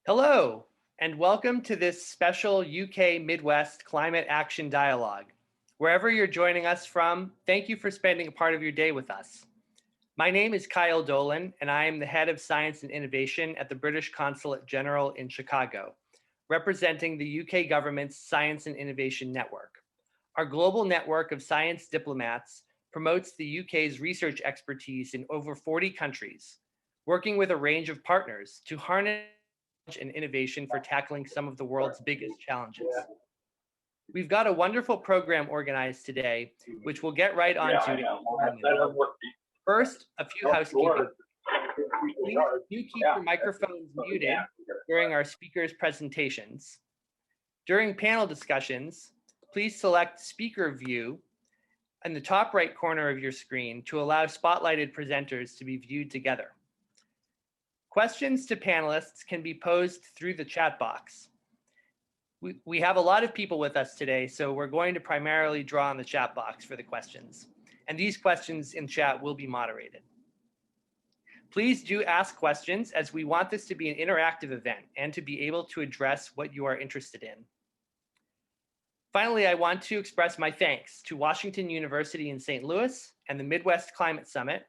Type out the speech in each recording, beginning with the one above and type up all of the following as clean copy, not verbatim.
Hello, and welcome to this special UK Midwest Climate Action Dialogue. Wherever you're joining us from, thank you for spending a part of your day with us. My name is Kyle Dolan, and I am the Head of Science and Innovation at the British Consulate General in Chicago, representing the UK government's Science and Innovation Network. Our global network of science diplomats promotes the UK's research expertise in over 40 countries, working with a range of partners to harness and innovation for tackling some of the world's biggest challenges. We've got a wonderful program organized today, which we'll get right onto. First, a few housekeeping. Please do keep your microphones muted during our speakers' presentations. During panel discussions, please select Speaker View in the top right corner of your screen to allow spotlighted presenters to be viewed together. Questions to panelists can be posed through the chat box. We have a lot of people with us today, so we're going to primarily draw on the chat box for the questions. And these questions in chat will be moderated. Please do ask questions, as we want this to be an interactive event and to be able to address what you are interested in. Finally, I want to express my thanks to Washington University in St. Louis and the Midwest Climate Summit,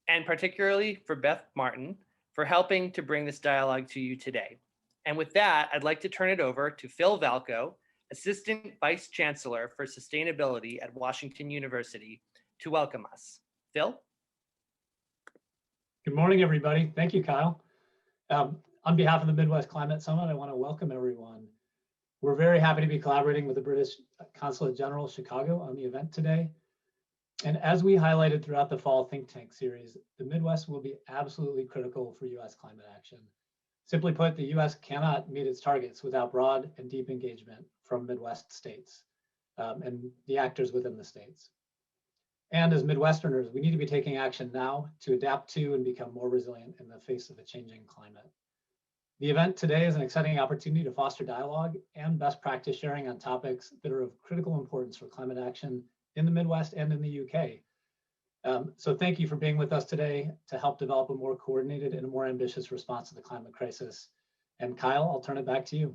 and particularly for Beth Martin, for helping to bring this dialogue to you today. And with that, I'd like to turn it over to Phil Valco, Assistant Vice Chancellor for Sustainability at Washington University, to welcome us. Phil? Good morning, everybody. Thank you, Kyle. On behalf of the Midwest Climate Summit, I want to welcome everyone. We're very happy to be collaborating with the British Consulate General Chicago on the event today. And as we highlighted throughout the fall think tank series, the Midwest will be absolutely critical for US climate action. Simply put, the US cannot meet its targets without broad and deep engagement from Midwest states and the actors within the states. And as Midwesterners, we need to be taking action now to adapt to and become more resilient in the face of a changing climate. The event today is an exciting opportunity to foster dialogue and best practice sharing on topics that are of critical importance for climate action in the Midwest and in the UK. So thank you for being with us today to help develop a more coordinated and a more ambitious response to the climate crisis. And Kyle, I'll turn it back to you.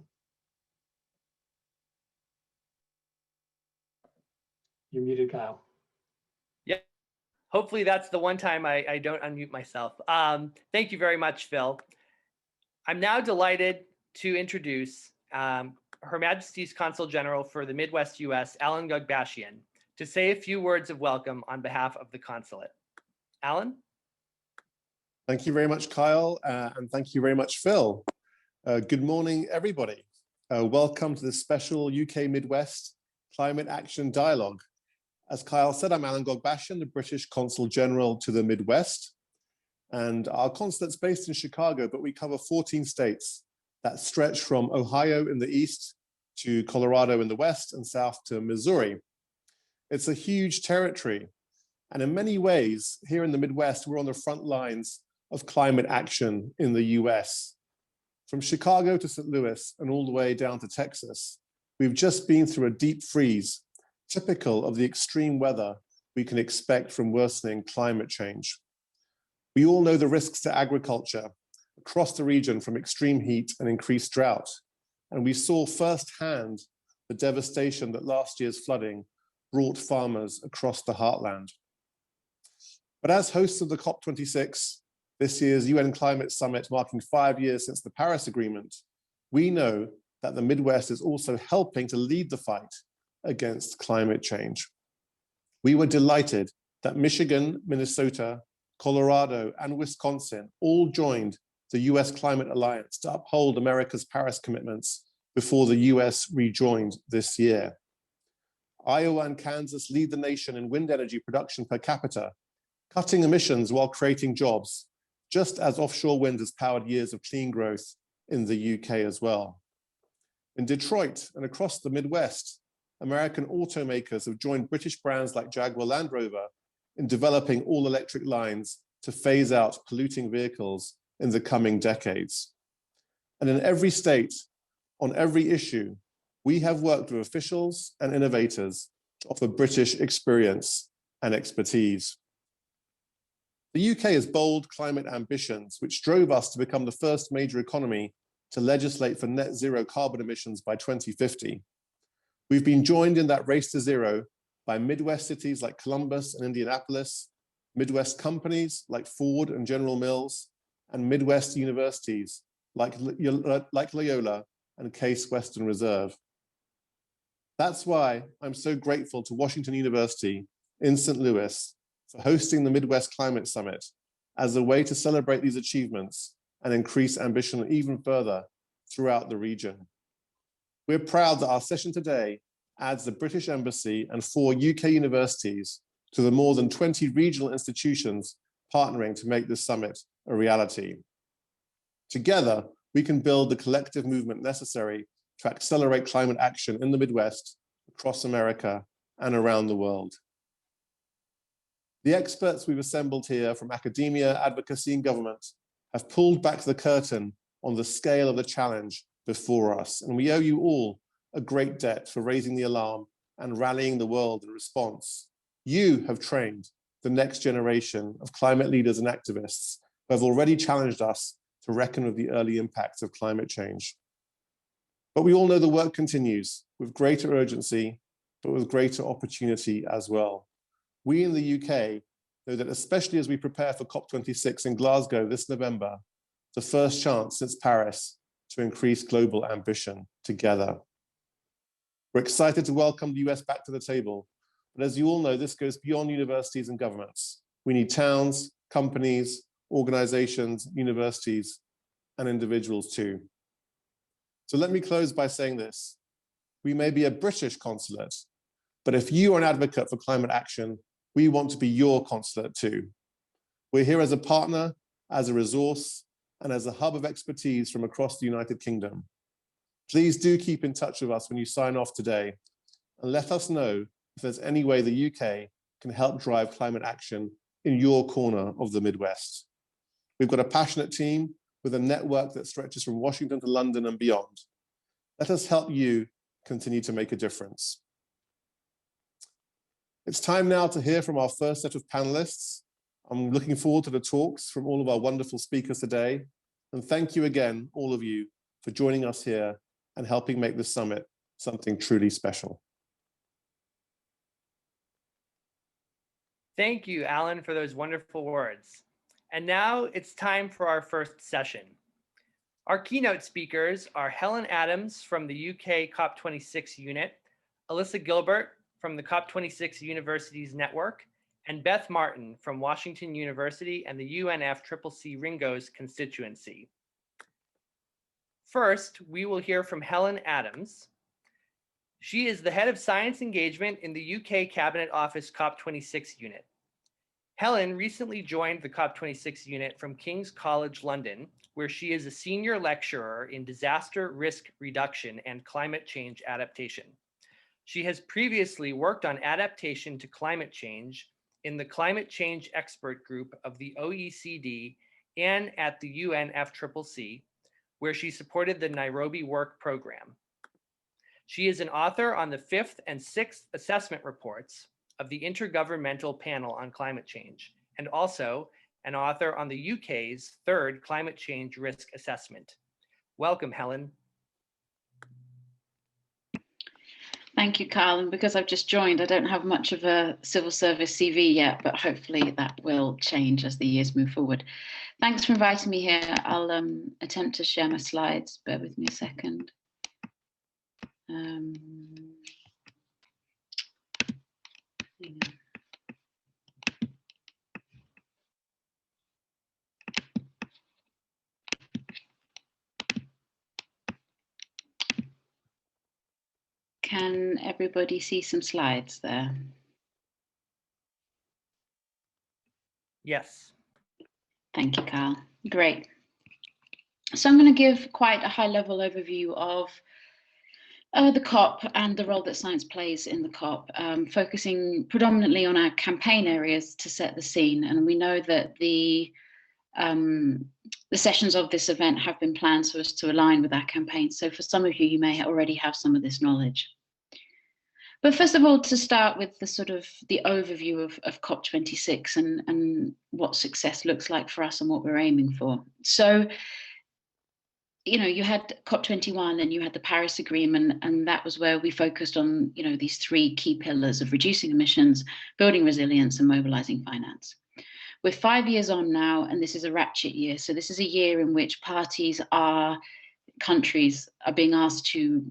You're muted, Kyle. Yeah, hopefully that's the one time I don't unmute myself. Thank you very much, Phil. I'm now delighted to introduce Her Majesty's Consul General for the Midwest US, Alan Gugbashian, to say a few words of welcome on behalf of the consulate. Alan? Thank you very much, Kyle, and thank you very much, Phil. Good morning, everybody. Welcome to this special UK Midwest Climate Action Dialogue. As Kyle said, I'm Alan Gugbashian, the British Consul General to the Midwest. And our consulate's based in Chicago, but we cover 14 states that stretch from Ohio in the east to Colorado in the west and south to Missouri. It's a huge territory. And in many ways, here in the Midwest, we're on the front lines of climate action in the US. From Chicago to St. Louis and all the way down to Texas, we've just been through a deep freeze, typical of the extreme weather we can expect from worsening climate change. We all know the risks to agriculture across the region from extreme heat and increased drought. And we saw firsthand the devastation that last year's flooding brought farmers across the heartland. But as hosts of the COP26, this year's UN Climate Summit marking 5 years since the Paris Agreement, we know that the Midwest is also helping to lead the fight against climate change. We were delighted that Michigan, Minnesota, Colorado, and Wisconsin all joined the US Climate Alliance to uphold America's Paris commitments before the US rejoined this year. Iowa and Kansas lead the nation in wind energy production per capita, cutting emissions while creating jobs, just as offshore wind has powered years of clean growth in the UK as well. In Detroit and across the Midwest, American automakers have joined British brands like Jaguar Land Rover in developing all-electric lines to phase out polluting vehicles in the coming decades. And in every state, on every issue, we have worked with officials and innovators to offer British experience and expertise. The UK has bold climate ambitions, which drove us to become the first major economy to legislate for net zero carbon emissions by 2050. We've been joined in that race to zero by Midwest cities like Columbus and Indianapolis, Midwest companies like Ford and General Mills, and Midwest universities like Loyola and Case Western Reserve. That's why I'm so grateful to Washington University in St. Louis for hosting the Midwest Climate Summit as a way to celebrate these achievements and increase ambition even further throughout the region. We're proud that our session today adds the British Embassy and 4 UK universities to the more than 20 regional institutions partnering to make this summit a reality. Together, we can build the collective movement necessary to accelerate climate action in the Midwest, across America, and around the world. The experts we've assembled here from academia, advocacy, and government have pulled back the curtain on the scale of the challenge before us, and we owe you all a great debt for raising the alarm and rallying the world in response. You have trained the next generation of climate leaders and activists who have already challenged us to reckon with the early impacts of climate change. But we all know the work continues with greater urgency, but with greater opportunity as well. We in the UK know that especially as we prepare for COP26 in Glasgow this November, the first chance since Paris to increase global ambition together. We're excited to welcome the US back to the table, but as you all know, this goes beyond universities and governments. We need towns, companies, organizations, universities, and individuals too. So let me close by saying this. We may be a British consulate, but if you are an advocate for climate action, we want to be your consulate too. We're here as a partner, as a resource, and as a hub of expertise from across the United Kingdom. Please do keep in touch with us when you sign off today, and let us know if there's any way the UK can help drive climate action in your corner of the Midwest. We've got a passionate team with a network that stretches from Washington to London and beyond. Let us help you continue to make a difference. It's time now to hear from our first set of panelists. I'm looking forward to the talks from all of our wonderful speakers today. And thank you again, all of you, for joining us here and helping make this summit something truly special. Thank you, Alan, for those wonderful words. And now it's time for our first session. Our keynote speakers are Helen Adams from the UK COP26 unit, Alyssa Gilbert from the COP26 Universities Network, and Beth Martin from Washington University and the UNFCCC Ringo's constituency. First, we will hear from Helen Adams. She is the head of science engagement in the UK Cabinet Office COP26 unit. Helen recently joined the COP26 unit from King's College London, where she is a senior lecturer in disaster risk reduction and climate change adaptation. She has previously worked on adaptation to climate change in the Climate Change Expert Group of the OECD and at the UNFCCC, where she supported the Nairobi Work Program. She is an author on the 5th and 6th assessment reports of the Intergovernmental Panel on Climate Change, and also an author on the UK's 3rd Climate Change Risk Assessment. Welcome, Helen. Thank you, Carl. And because I've just joined, I don't have much of a civil service CV yet, but hopefully that will change as the years move forward. Thanks for inviting me here. I'll attempt to share my slides. Bear with me a second. Can everybody see some slides there? Yes. Thank you, Carl. Great. So I'm going to give quite a high-level overview of the COP and the role that science plays in the COP, focusing predominantly on our campaign areas to set the scene. And we know that the sessions of this event have been planned so as to align with our campaign. So for some of you, you may already have some of this knowledge. But first of all, to start with the sort of the overview of COP26 and what success looks like for us and what we're aiming for. So you had COP21 and you had the Paris Agreement, and that was where we focused on, these three key pillars of reducing emissions, building resilience, and mobilizing finance. We're 5 years on now, and this is a ratchet year. So this is a year in which countries are being asked to,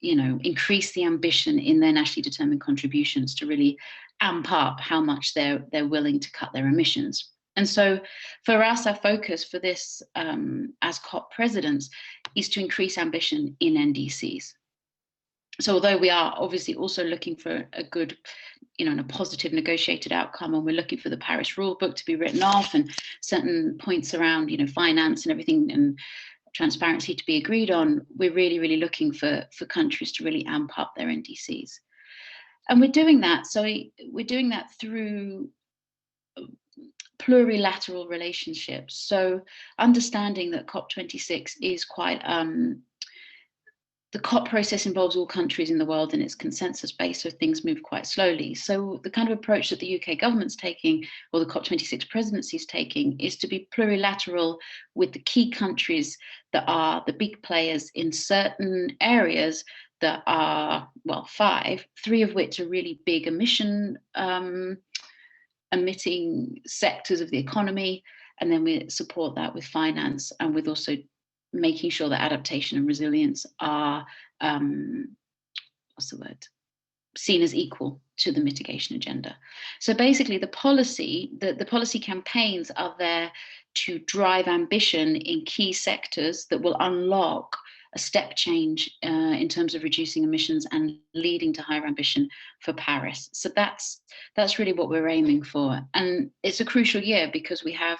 increase the ambition in their nationally determined contributions to really amp up how much they're willing to cut their emissions. And so for us, our focus for this as COP presidents is to increase ambition in NDCs. So although we are obviously also looking for a good, and a positive negotiated outcome, and we're looking for the Paris rulebook to be written off and certain points around, finance and everything and transparency to be agreed on, we're really, really looking for countries to really amp up their NDCs. And we're doing that. So we're doing that through plurilateral relationships. So understanding that COP26 is quite, the COP process involves all countries in the world and it's consensus based, so things move quite slowly. So the kind of approach that the UK government's taking, or the COP26 presidency is taking, is to be plurilateral with the key countries that are the big players in certain areas that are, well, 5, 3 of which are really big emitting sectors of the economy, and then we support that with finance and with also making sure that adaptation and resilience are seen as equal to the mitigation agenda. So basically the policy campaigns are there to drive ambition in key sectors that will unlock a step change in terms of reducing emissions and leading to higher ambition for Paris. So that's really what we're aiming for. And it's a crucial year because we have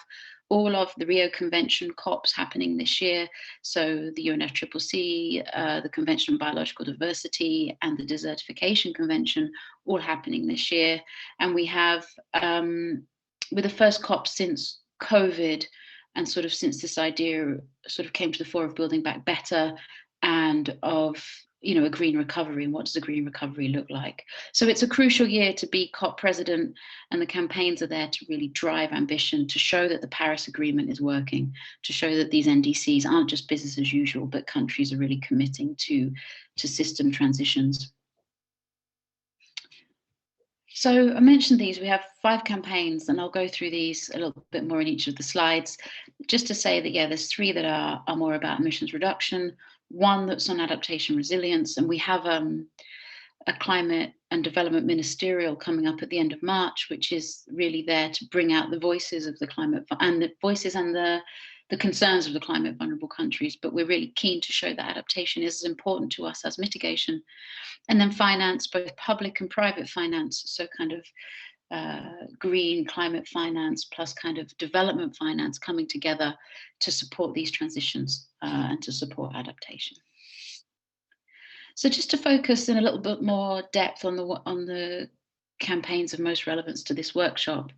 all of the Rio Convention COPs happening this year. So the UNFCCC, the Convention on Biological Diversity, and the Desertification Convention all happening this year. And we have, with the first COP since COVID, and sort of since this idea sort of came to the fore of building back better and of, a green recovery, and what does a green recovery look like? So it's a crucial year to be COP president, and the campaigns are there to really drive ambition, to show that the Paris Agreement is working, to show that these NDCs aren't just business as usual, but countries are really committing to system transitions. So I mentioned these, we have 5 campaigns, and I'll go through these a little bit more in each of the slides, just to say that, there's 3 that are more about emissions reduction, 1 that's on adaptation resilience, and we have a climate and development ministerial coming up at the end of March, which is really there to bring out the voices of the climate and the voices and the concerns of the climate vulnerable countries. But we're really keen to show that adaptation is as important to us as mitigation. And then finance, both public and private finance, so kind of green climate finance plus kind of development finance coming together to support these transitions and to support adaptation. So just to focus in a little bit more depth on the campaigns of most relevance to this workshop.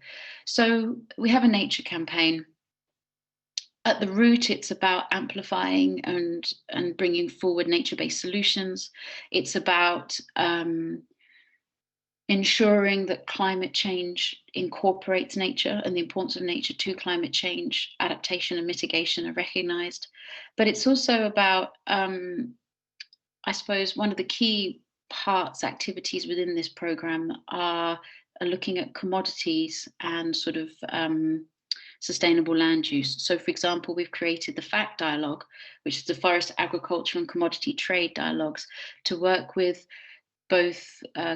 So we have a nature campaign. At the root, it's about amplifying and bringing forward nature-based solutions. It's about ensuring that climate change incorporates nature, and the importance of nature to climate change, adaptation and mitigation are recognized. But it's also about, I suppose, one of the key activities within this program are looking at commodities and sort of sustainable land use. So for example, we've created the FACT dialogue, which is the Forest, Agriculture and Commodity Trade Dialogues, to work with both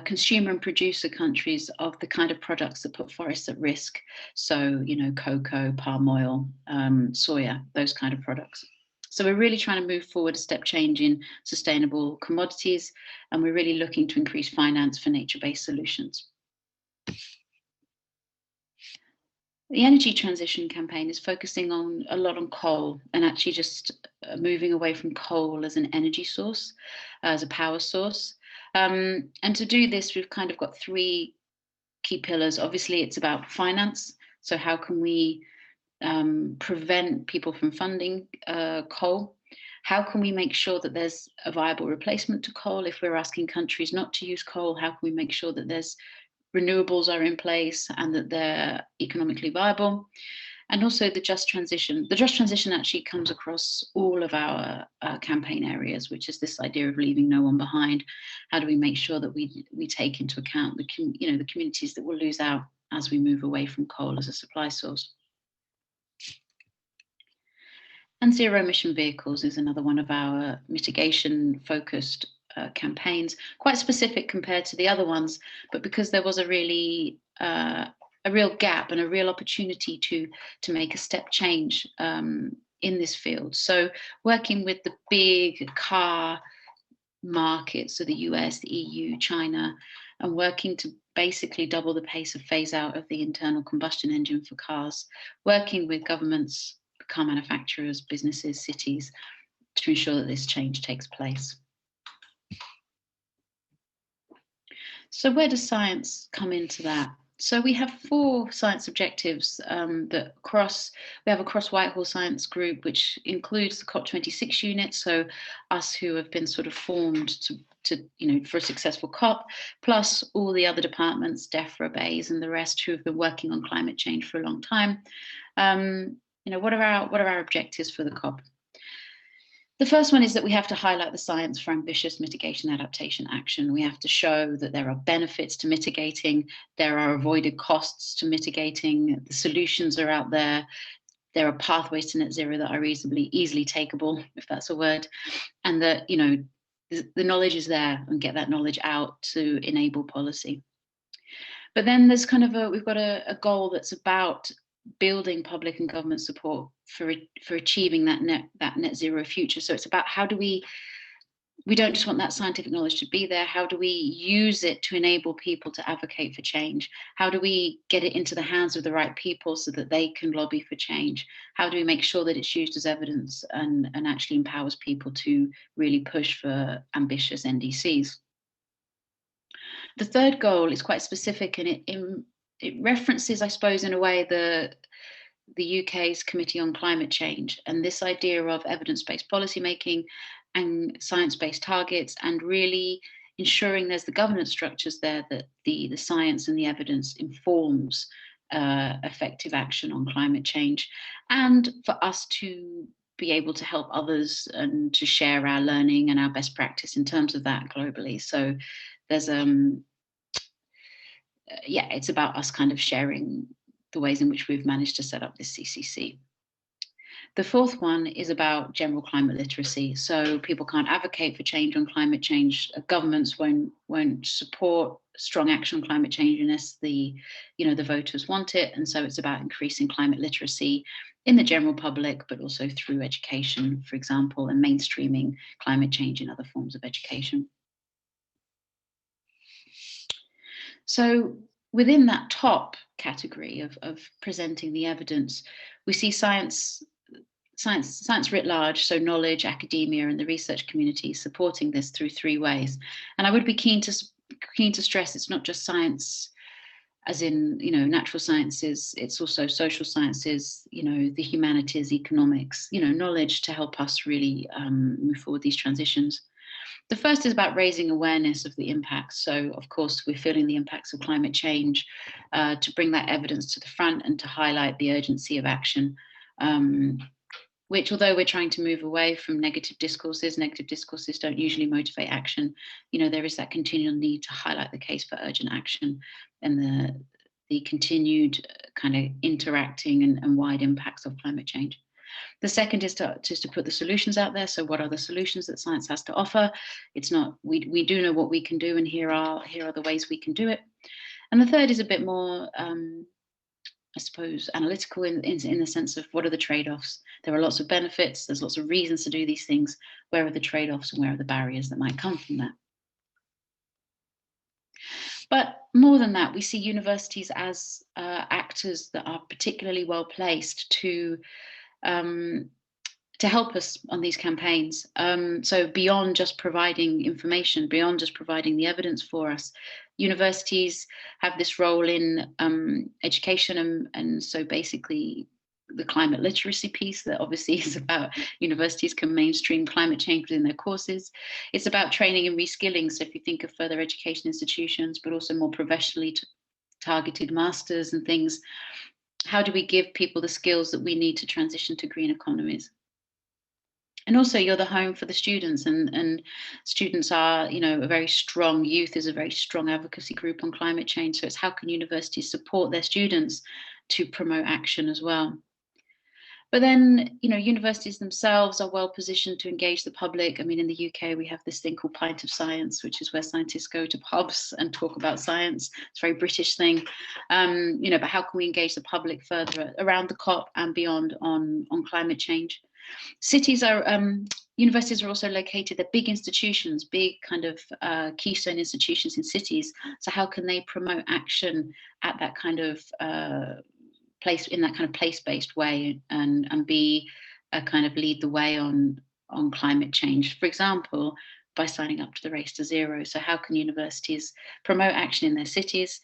consumer and producer countries of the kind of products that put forests at risk. So, cocoa, palm oil, soya, those kind of products. So we're really trying to move forward a step change in sustainable commodities, and we're really looking to increase finance for nature-based solutions. The energy transition campaign is focusing a lot on coal, and actually just moving away from coal as an energy source, as a power source. And to do this, we've kind of got 3 key pillars. Obviously, it's about finance. So how can we prevent people from funding coal? How can we make sure that there's a viable replacement to coal? If we're asking countries not to use coal, how can we make sure that renewables are in place and that they're economically viable? and also the just transition. The just transition actually comes across all of our campaign areas, which is this idea of leaving no one behind. How do we make sure that we take into account the communities that will lose out as we move away from coal as a supply source? And zero emission vehicles is another one of our mitigation focused campaigns, quite specific compared to the other ones, but because there was a real gap and a real opportunity to make a step change in this field. So working with the big car markets, so the US, the EU, China, and working to basically double the pace of phase out of the internal combustion engine for cars, working with governments, car manufacturers, businesses, cities, to ensure that this change takes place. So where does science come into that? So we have 4 science objectives that cross. We have a cross-Whitehall science group, which includes the COP26 unit, so us who have been sort of formed to for a successful COP, plus all the other departments, DEFRA, BEIS, and the rest who have been working on climate change for a long time. What are our objectives for the COP? The first one is that we have to highlight the science for ambitious mitigation adaptation action. We have to show that there are benefits to mitigating, there are avoided costs to mitigating, the solutions are out there are pathways to net zero that are easily takeable, if that's a word, and that the knowledge is there, and get that knowledge out to enable policy. But then there's we've got a goal that's about building public and government support for achieving that net zero future. So it's about how do we don't just want that scientific knowledge to be there, how do we use it to enable people to advocate for change? How do we get it into the hands of the right people so that they can lobby for change? How do we make sure that it's used as evidence and actually empowers people to really push for ambitious NDCs? The third goal is quite specific, and it references, I suppose, in a way, the UK's Committee on Climate Change, and this idea of evidence-based policymaking and science-based targets, and really ensuring there's the governance structures there that the science and the evidence informs effective action on climate change, and for us to be able to help others and to share our learning and our best practice in terms of that globally. So there's it's about us kind of sharing the ways in which we've managed to set up this CCC. The fourth one is about general climate literacy. So people can't advocate for change on climate change. Governments won't support strong action on climate change unless the voters want it. And so it's about increasing climate literacy in the general public, but also through education, for example, and mainstreaming climate change in other forms of education. So within that top category of presenting the evidence, we see science writ large, so knowledge, academia, and the research community supporting this through 3 ways. And I would be keen to stress it's not just science as in natural sciences, it's also social sciences, the humanities, economics, knowledge to help us really move forward these transitions. The first is about raising awareness of the impacts. So, of course, we're feeling the impacts of climate change, to bring that evidence to the front and to highlight the urgency of action, which, although we're trying to move away from negative discourses don't usually motivate action. There is that continual need to highlight the case for urgent action and the continued kind of interacting and wide impacts of climate change. The second is to put the solutions out there. So what are the solutions that science has to offer? It's not, we do know what we can do, and here are the ways we can do it. And the third is a bit more, I suppose, analytical in the sense of what are the trade-offs? There are lots of benefits, there's lots of reasons to do these things. Where are the trade-offs and where are the barriers that might come from that? But more than that, we see universities as actors that are particularly well placed to help us on these campaigns. So beyond just providing information, beyond just providing the evidence for us, universities have this role in education, and so basically the climate literacy piece that obviously is about universities can mainstream climate change within their courses. It's about training and reskilling. So if you think of further education institutions, but also more professionally targeted masters and things, How do we give people the skills that we need to transition to green economies? And also, you're the home for the students, and students are, a very strong, youth is a very strong advocacy group on climate change. So it's how can universities support their students to promote action as well? But then, universities themselves are well positioned to engage the public. I mean, in the UK, we have this thing called Pint of Science, which is where scientists go to pubs and talk about science. It's a very British thing. But how can we engage the public further around the COP and beyond on climate change? Universities are also located, they're big institutions, big kind of keystone institutions in cities. So how can they promote action at that kind of place, in that kind of place-based way, and be a kind of lead the way on climate change, for example, by signing up to the Race to Zero. So how can universities promote action in their cities?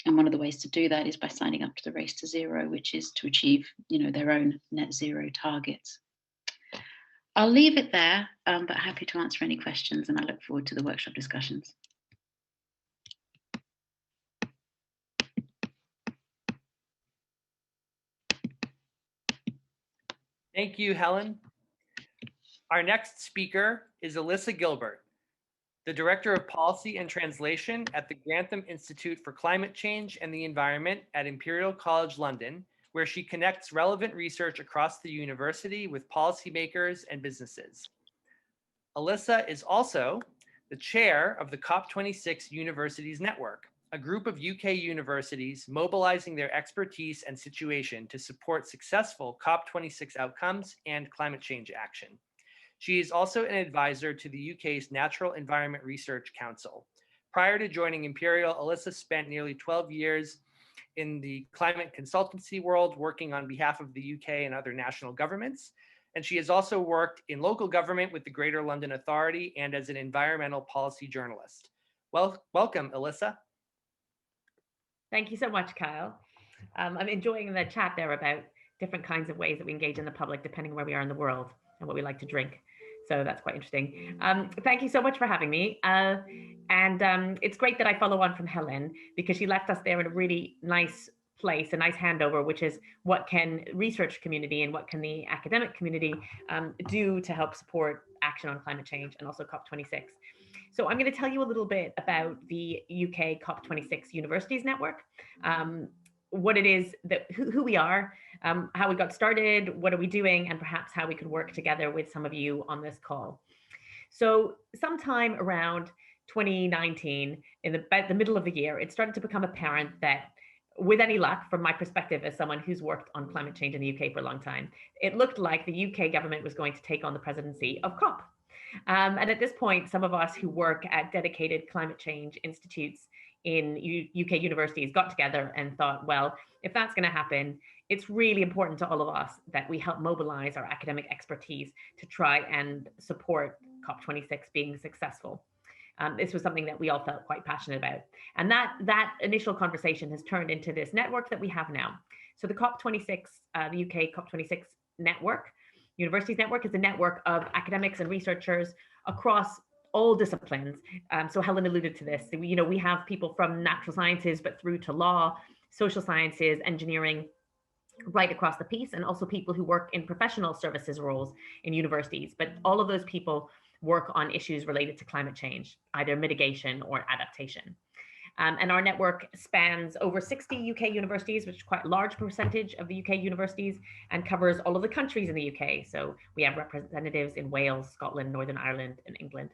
And one of the ways to do that is by signing up to the Race to Zero, which is to achieve, their own net zero targets. I'll leave it there, but happy to answer any questions, and I look forward to the workshop discussions. Thank you, Helen. Our next speaker is Alyssa Gilbert, the Director of Policy and Translation at the Grantham Institute for Climate Change and the Environment at Imperial College London, where she connects relevant research across the university with policymakers and businesses. Alyssa is also the chair of the COP26 Universities Network, a group of UK universities mobilizing their expertise and situation to support successful COP26 outcomes and climate change action. She is also an advisor to the UK's Natural Environment Research Council. Prior to joining Imperial, Alyssa spent nearly 12 years in the climate consultancy world, working on behalf of the UK and other national governments. And she has also worked in local government with the Greater London Authority and as an environmental policy journalist. Welcome, Alyssa. Thank you so much, Kyle. I'm enjoying the chat there about different kinds of ways that we engage in the public, depending on where we are in the world and what we like to drink. So that's quite interesting. Thank you so much for having me. And it's great that I follow on from Helen, because she left us there in a really nice place, a nice handover, which is what can research community and what can the academic community do to help support action on climate change and also COP26. So I'm going to tell you a little bit about the UK COP26 Universities Network, what it is, who we are, how we got started, what are we doing, and perhaps how we could work together with some of you on this call. So sometime around 2019, in about the middle of the year, it started to become apparent that, with any luck, from my perspective as someone who's worked on climate change in the UK for a long time, it looked like the UK government was going to take on the presidency of COP. And at this point, some of us who work at dedicated climate change institutes in UK universities got together and thought, well, if that's going to happen, it's really important to all of us that we help mobilize our academic expertise to try and support COP26 being successful. This was something that we all felt quite passionate about. And that initial conversation has turned into this network that we have now. So the COP26, the UK COP26 network, Universities Network, is a network of academics and researchers across all disciplines. So Helen alluded to this. So, we have people from natural sciences, but through to law, social sciences, engineering, right across the piece, and also people who work in professional services roles in universities. But all of those people work on issues related to climate change, either mitigation or adaptation. And our network spans over 60 UK universities, which is quite a large percentage of the UK universities, and covers all of the countries in the UK. So we have representatives in Wales, Scotland, Northern Ireland, and England.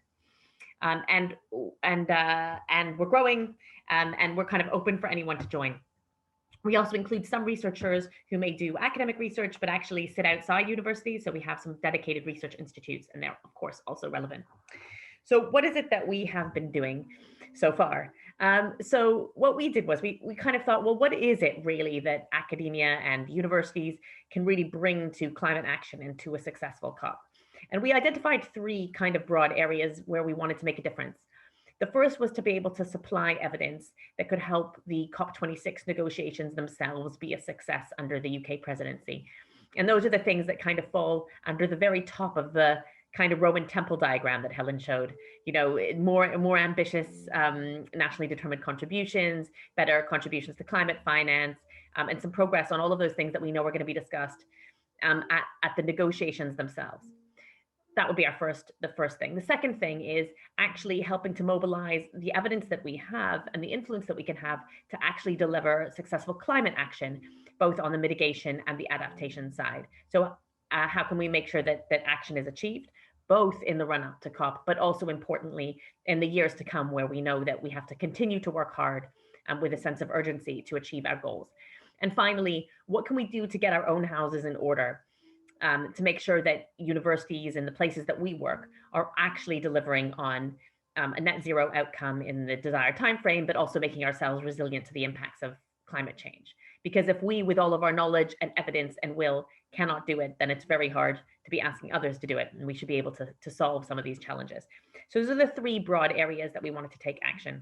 And we're growing, and we're kind of open for anyone to join. We also include some researchers who may do academic research, but actually sit outside universities. So we have some dedicated research institutes, and they're, of course, also relevant. So what is it that we have been doing so far? So what we did was we kind of thought, well, what is it really that academia and universities can really bring to climate action and to a successful COP? And we identified three kind of broad areas where we wanted to make a difference. The first was to be able to supply evidence that could help the COP26 negotiations themselves be a success under the UK presidency. And those are the things that kind of fall under the very top of the kind of Roman temple diagram that Helen showed. More ambitious nationally determined contributions, better contributions to climate finance, and some progress on all of those things that we know are going to be discussed at the negotiations themselves. That would be the first thing. The second thing is actually helping to mobilize the evidence that we have and the influence that we can have to actually deliver successful climate action, both on the mitigation and the adaptation side. So how can we make sure that action is achieved, both in the run up to COP, but also importantly in the years to come, where we know that we have to continue to work hard with a sense of urgency to achieve our goals. And finally, what can we do to get our own houses in order? To make sure that universities and the places that we work are actually delivering on a net zero outcome in the desired timeframe, but also making ourselves resilient to the impacts of climate change. Because if we, with all of our knowledge and evidence and will, cannot do it, then it's very hard to be asking others to do it. And we should be able to solve some of these challenges. So those are the three broad areas that we wanted to take action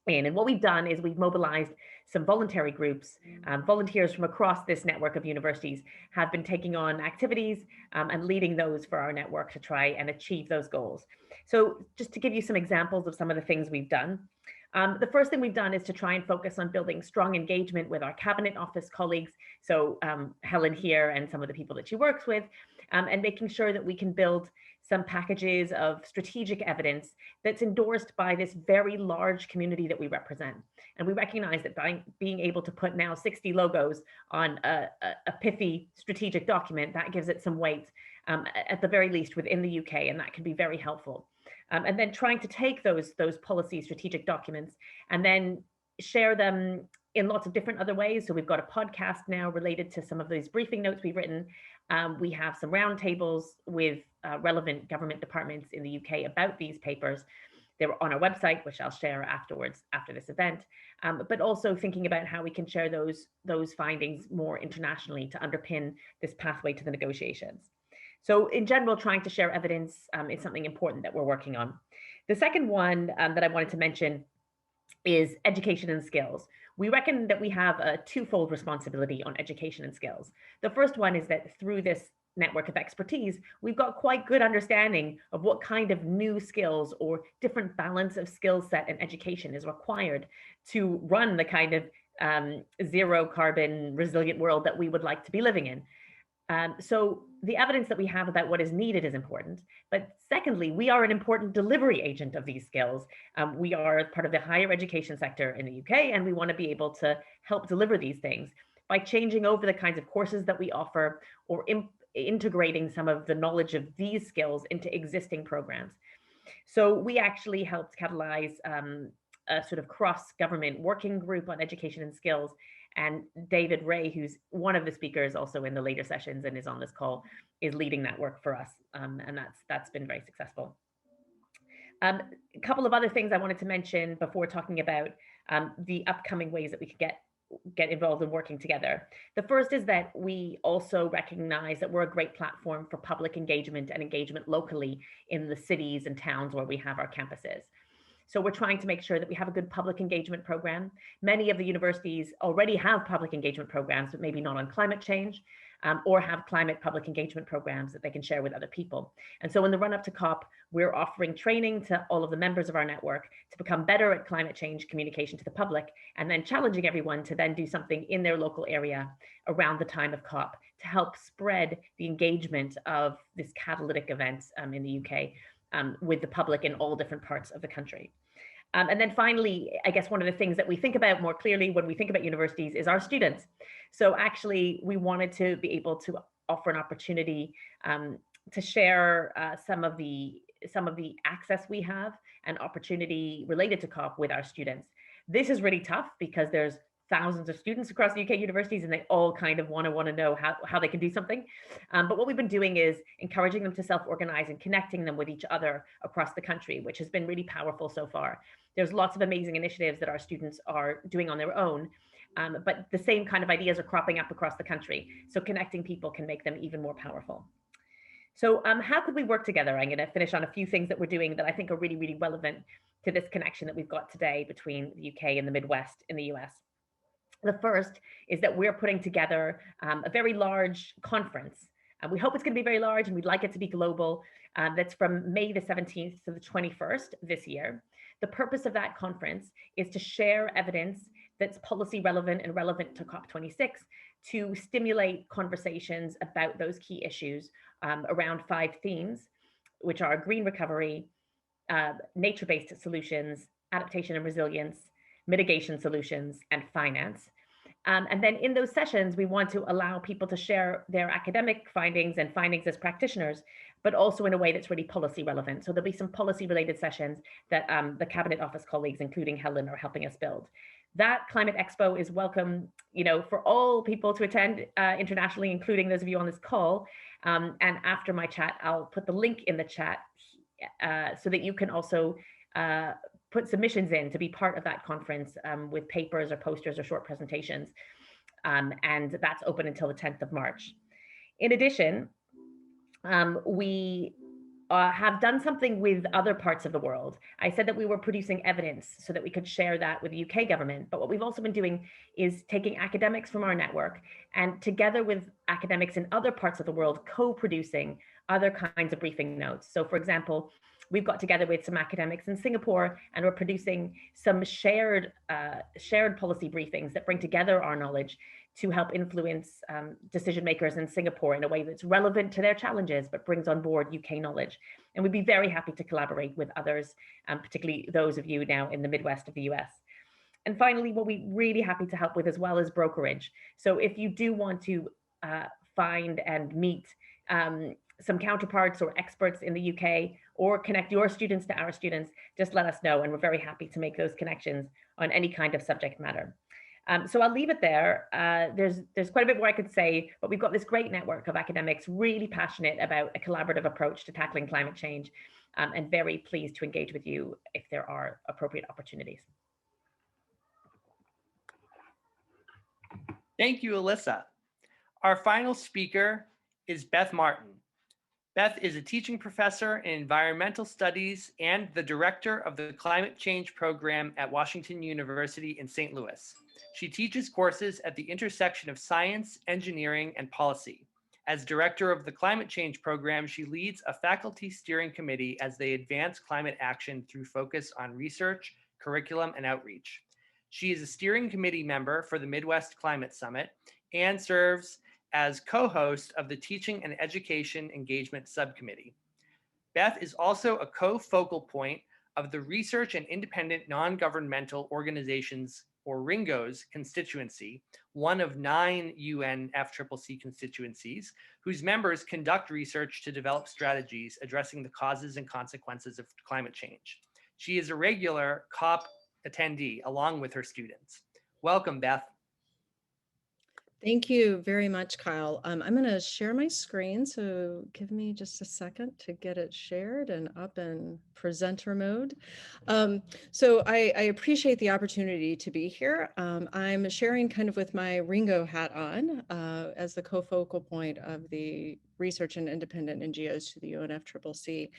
in. And what we've done is we've mobilized some voluntary groups. Volunteers from across this network of universities have been taking on activities and leading those for our network to try and achieve those goals. So just to give you some examples of some of the things we've done. The first thing we've done is to try and focus on building strong engagement with our Cabinet Office colleagues. So Helen here and some of the people that she works with, and making sure that we can build some packages of strategic evidence that's endorsed by this very large community that we represent. And we recognize that by being able to put now 60 logos on a pithy strategic document, that gives it some weight, at the very least within the UK, and that can be very helpful. And then trying to take those policy strategic documents and then share them in lots of different other ways. So we've got a podcast now related to some of those briefing notes we've written. We have some roundtables with relevant government departments in the UK about these papers. They're on our website, which I'll share afterwards after this event, but also thinking about how we can share those findings more internationally to underpin this pathway to the negotiations. So in general, trying to share evidence is something important that we're working on. The second one that I wanted to mention is education and skills. We reckon that we have a twofold responsibility on education and skills. The first one is that through this network of expertise, we've got quite good understanding of what kind of new skills or different balance of skill set and education is required to run the kind of zero carbon resilient world that we would like to be living in. So the evidence that we have about what is needed is important. But secondly, we are an important delivery agent of these skills. We are part of the higher education sector in the UK, and we want to be able to help deliver these things by changing over the kinds of courses that we offer or integrating some of the knowledge of these skills into existing programs. So we actually helped catalyze a sort of cross-government working group on education and skills. And David Ray, who's one of the speakers also in the later sessions and is on this call, is leading that work for us. And that's been very successful. A couple of other things I wanted to mention before talking about the upcoming ways that we could get involved in working together. The first is that we also recognize that we're a great platform for public engagement and engagement locally in the cities and towns where we have our campuses. So we're trying to make sure that we have a good public engagement program. Many of the universities already have public engagement programs, but maybe not on climate change, or have climate public engagement programs that they can share with other people. And so in the run up to COP, we're offering training to all of the members of our network to become better at climate change communication to the public, and then challenging everyone to then do something in their local area around the time of COP to help spread the engagement of this catalytic event in the UK with the public in all different parts of the country. And then finally, I guess one of the things that we think about more clearly when we think about universities is our students. So actually, we wanted to be able to offer an opportunity to share some of the access we have and opportunity related to COP with our students. This is really tough because there's thousands of students across the UK universities, and they all kind of want to know how they can do something. But what we've been doing is encouraging them to self-organize and connecting them with each other across the country, which has been really powerful so far. There's lots of amazing initiatives that our students are doing on their own, but the same kind of ideas are cropping up across the country. So connecting people can make them even more powerful. So how could we work together? I'm going to finish on a few things that we're doing that I think are really, really relevant to this connection that we've got today between the UK and the Midwest in the US. The first is that we're putting together a very large conference. We hope it's going to be very large, and we'd like it to be global. That's from May the 17th to the 21st this year. The purpose of that conference is to share evidence that's policy relevant and relevant to COP26 to stimulate conversations about those key issues around 5 themes, which are green recovery, nature-based solutions, adaptation and resilience, mitigation solutions, and finance. And then in those sessions, we want to allow people to share their academic findings and findings as practitioners, but also in a way that's really policy relevant. So there'll be some policy related sessions that the Cabinet Office colleagues, including Helen, are helping us build. That Climate Expo is welcome, for all people to attend internationally, including those of you on this call. And after my chat, I'll put the link in the chat so that you can also put submissions in to be part of that conference with papers or posters or short presentations. And that's open until the 10th of March. In addition, we have done something with other parts of the world. I said that we were producing evidence so that we could share that with the UK government. But what we've also been doing is taking academics from our network and together with academics in other parts of the world, co-producing other kinds of briefing notes. So for example, we've got together with some academics in Singapore and we're producing some shared policy briefings that bring together our knowledge to help influence decision makers in Singapore in a way that's relevant to their challenges, but brings on board UK knowledge. And we'd be very happy to collaborate with others, particularly those of you now in the Midwest of the US. And finally, what we're really happy to help with as well is brokerage. So if you do want to find and meet some counterparts or experts in the UK or connect your students to our students, just let us know. And we're very happy to make those connections on any kind of subject matter. So I'll leave it there. There's quite a bit more I could say, but we've got this great network of academics really passionate about a collaborative approach to tackling climate change, and very pleased to engage with you if there are appropriate opportunities. Thank you, Alyssa. Our final speaker is Beth Martin. Beth is a teaching professor in environmental studies and the director of the climate change program at Washington University in St. Louis. She teaches courses at the intersection of science, engineering, and policy. As director of the climate change program, she leads a faculty steering committee as they advance climate action through focus on research, curriculum, and outreach. She is a steering committee member for the Midwest Climate Summit and serves as co-host of the Teaching and Education Engagement Subcommittee. Beth is also a co-focal point of the Research and Independent Non-Governmental Organizations, or RINGO's, constituency, one of 9 UN FCCC constituencies, whose members conduct research to develop strategies addressing the causes and consequences of climate change. She is a regular COP attendee along with her students. Welcome, Beth. Thank you very much, Kyle. I'm going to share my screen, so give me just a second to get it shared and up in presenter mode. So I appreciate the opportunity to be here. I'm sharing kind of with my Ringo hat on as the co-focal point of the research and independent NGOs to the UNFCCC.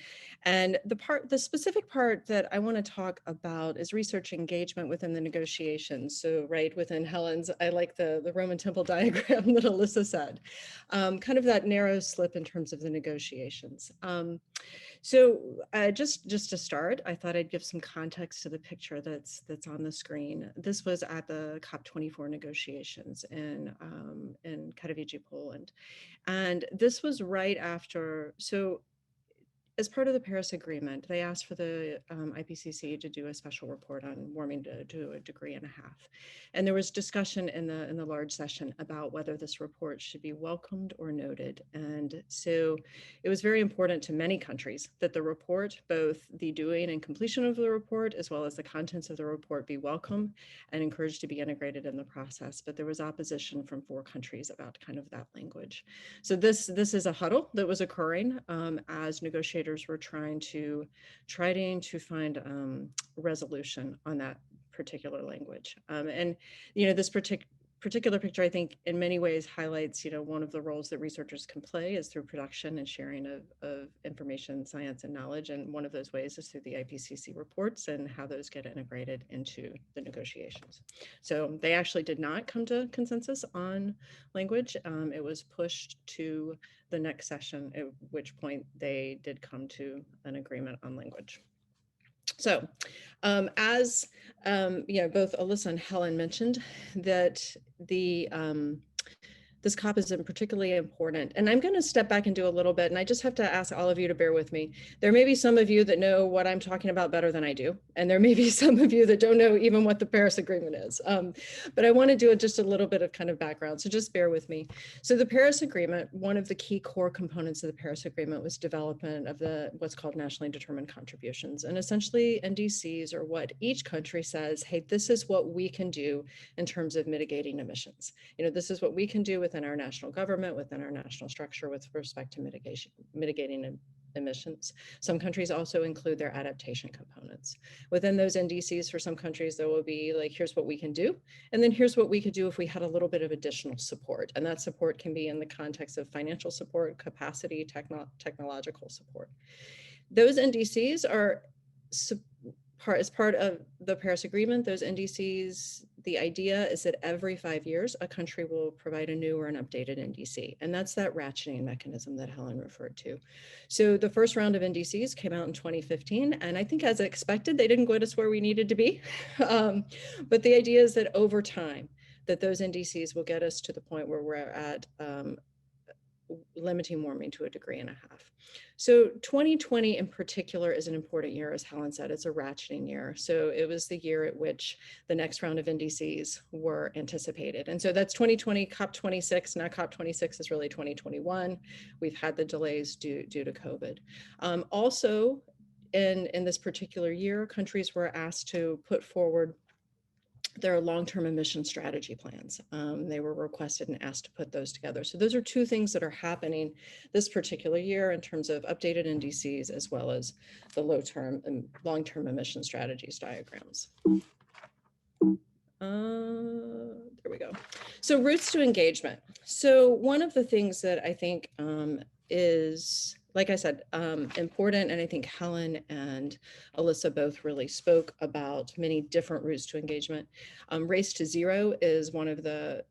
And the specific part that I want to talk about is research engagement within the negotiations. So right within Helen's, I like the Roman temple diagram that Alyssa said, kind of that narrow slip in terms of the negotiations. So just to start, I thought I'd give some context to the picture that's on the screen. This was at the COP24 negotiations in Katowice, Poland. And this was right after, so as part of the Paris Agreement, they asked for the IPCC to do a special report on warming to 1.5 degrees. And there was discussion in the large session about whether this report should be welcomed or noted. And so it was very important to many countries that the report, both the doing and completion of the report, as well as the contents of the report, be welcome and encouraged to be integrated in the process. But there was opposition from 4 countries about kind of that language. So this is a huddle that was occurring as negotiators were trying to find resolution on that particular language. And this particular picture, I think, in many ways highlights, one of the roles that researchers can play is through production and sharing of information, science, and knowledge. And one of those ways is through the IPCC reports and how those get integrated into the negotiations. So they actually did not come to consensus on language. It was pushed to the next session, at which point they did come to an agreement on language. So as both Alyssa and Helen mentioned, that this COP is particularly important. And I'm going to step back and do a little bit, and I just have to ask all of you to bear with me. There may be some of you that know what I'm talking about better than I do, and there may be some of you that don't know even what the Paris Agreement is. But I want to do just a little bit of kind of background, so just bear with me. So the Paris Agreement, one of the key core components of the Paris Agreement was development of what's called nationally determined contributions. And essentially NDCs are what each country says, hey, this is what we can do in terms of mitigating emissions. This is what we can do within our national government, within our national structure with respect to mitigating emissions. Some countries also include their adaptation components. Within those NDCs, for some countries, there will be like, here's what we can do. And then here's what we could do if we had a little bit of additional support. And that support can be in the context of financial support, capacity, technological support. Those NDCs are as part of the Paris Agreement. Those NDCs, the idea is that every 5 years, a country will provide a new or an updated NDC. And that's that ratcheting mechanism that Helen referred to. So the first round of NDCs came out in 2015. And I think as expected, they didn't get us where we needed to be. But the idea is that over time, that those NDCs will get us to the point where we're at limiting warming to 1.5 degrees. So 2020 in particular is an important year, as Helen said. It's a ratcheting year. So it was the year at which the next round of NDCs were anticipated. And so that's 2020, COP26. Now COP26 is really 2021. We've had the delays due to COVID. Also, in this particular year, countries were asked to put forward their long-term emission strategy plans. They were requested and asked to put those together. So those are two things that are happening this particular year in terms of updated NDCs, as well as the low-term and long-term emission strategies diagrams. There we go. So routes to engagement. So one of the things that I think is, like I said, important, and I think Helen and Alyssa both really spoke about many different routes to engagement. Race to Zero is one of the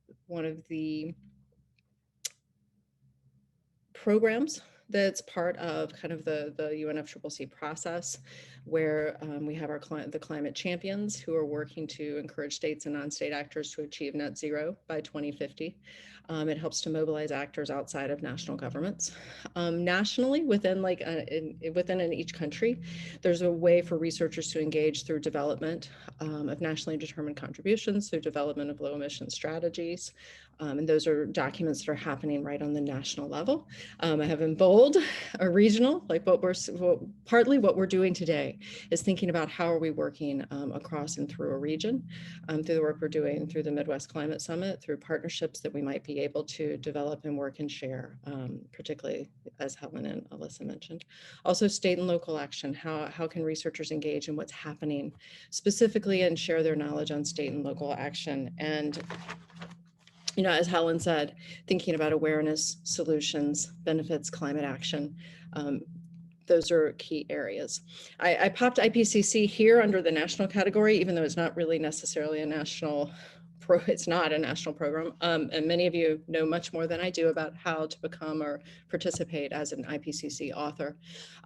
programs that's part of kind of the UNFCCC process, where we have the climate champions who are working to encourage states and non-state actors to achieve net zero by 2050. It helps to mobilize actors outside of national governments. Nationally, within each country, there's a way for researchers to engage through development of nationally determined contributions, through development of low emission strategies. And those are documents that are happening right on the national level. I have in bold or regional, like partly what we're doing today is thinking about how are we working across and through a region, through the work we're doing through the Midwest Climate Summit, through partnerships that we might be able to develop and work and share, particularly as Helen and Alyssa mentioned. Also state and local action, how can researchers engage in what's happening specifically and share their knowledge on state and local action. And as Helen said, thinking about awareness, solutions, benefits, climate action, those are key areas. I popped IPCC here under the national category, even though it's not really necessarily a national it's not a national program. And many of you know much more than I do about how to become or participate as an IPCC author.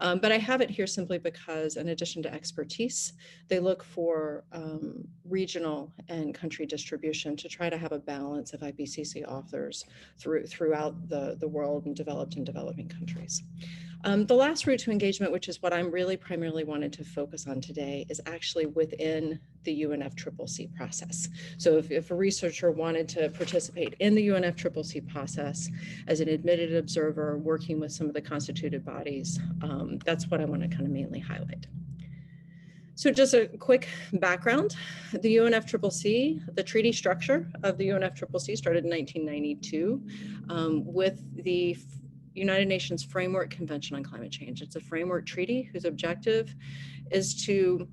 But I have it here simply because in addition to expertise, they look for regional and country distribution to try to have a balance of IPCC authors throughout the world and developed and developing countries. The last route to engagement, which is what I'm really primarily wanted to focus on today, is actually within the UNFCCC process. So if a researcher wanted to participate in the UNFCCC process as an admitted observer, working with some of the constituted bodies, that's what I want to kind of mainly highlight. So just a quick background, the UNFCCC, the treaty structure of the UNFCCC started in 1992 with the United Nations Framework Convention on Climate Change. It's a framework treaty whose objective is to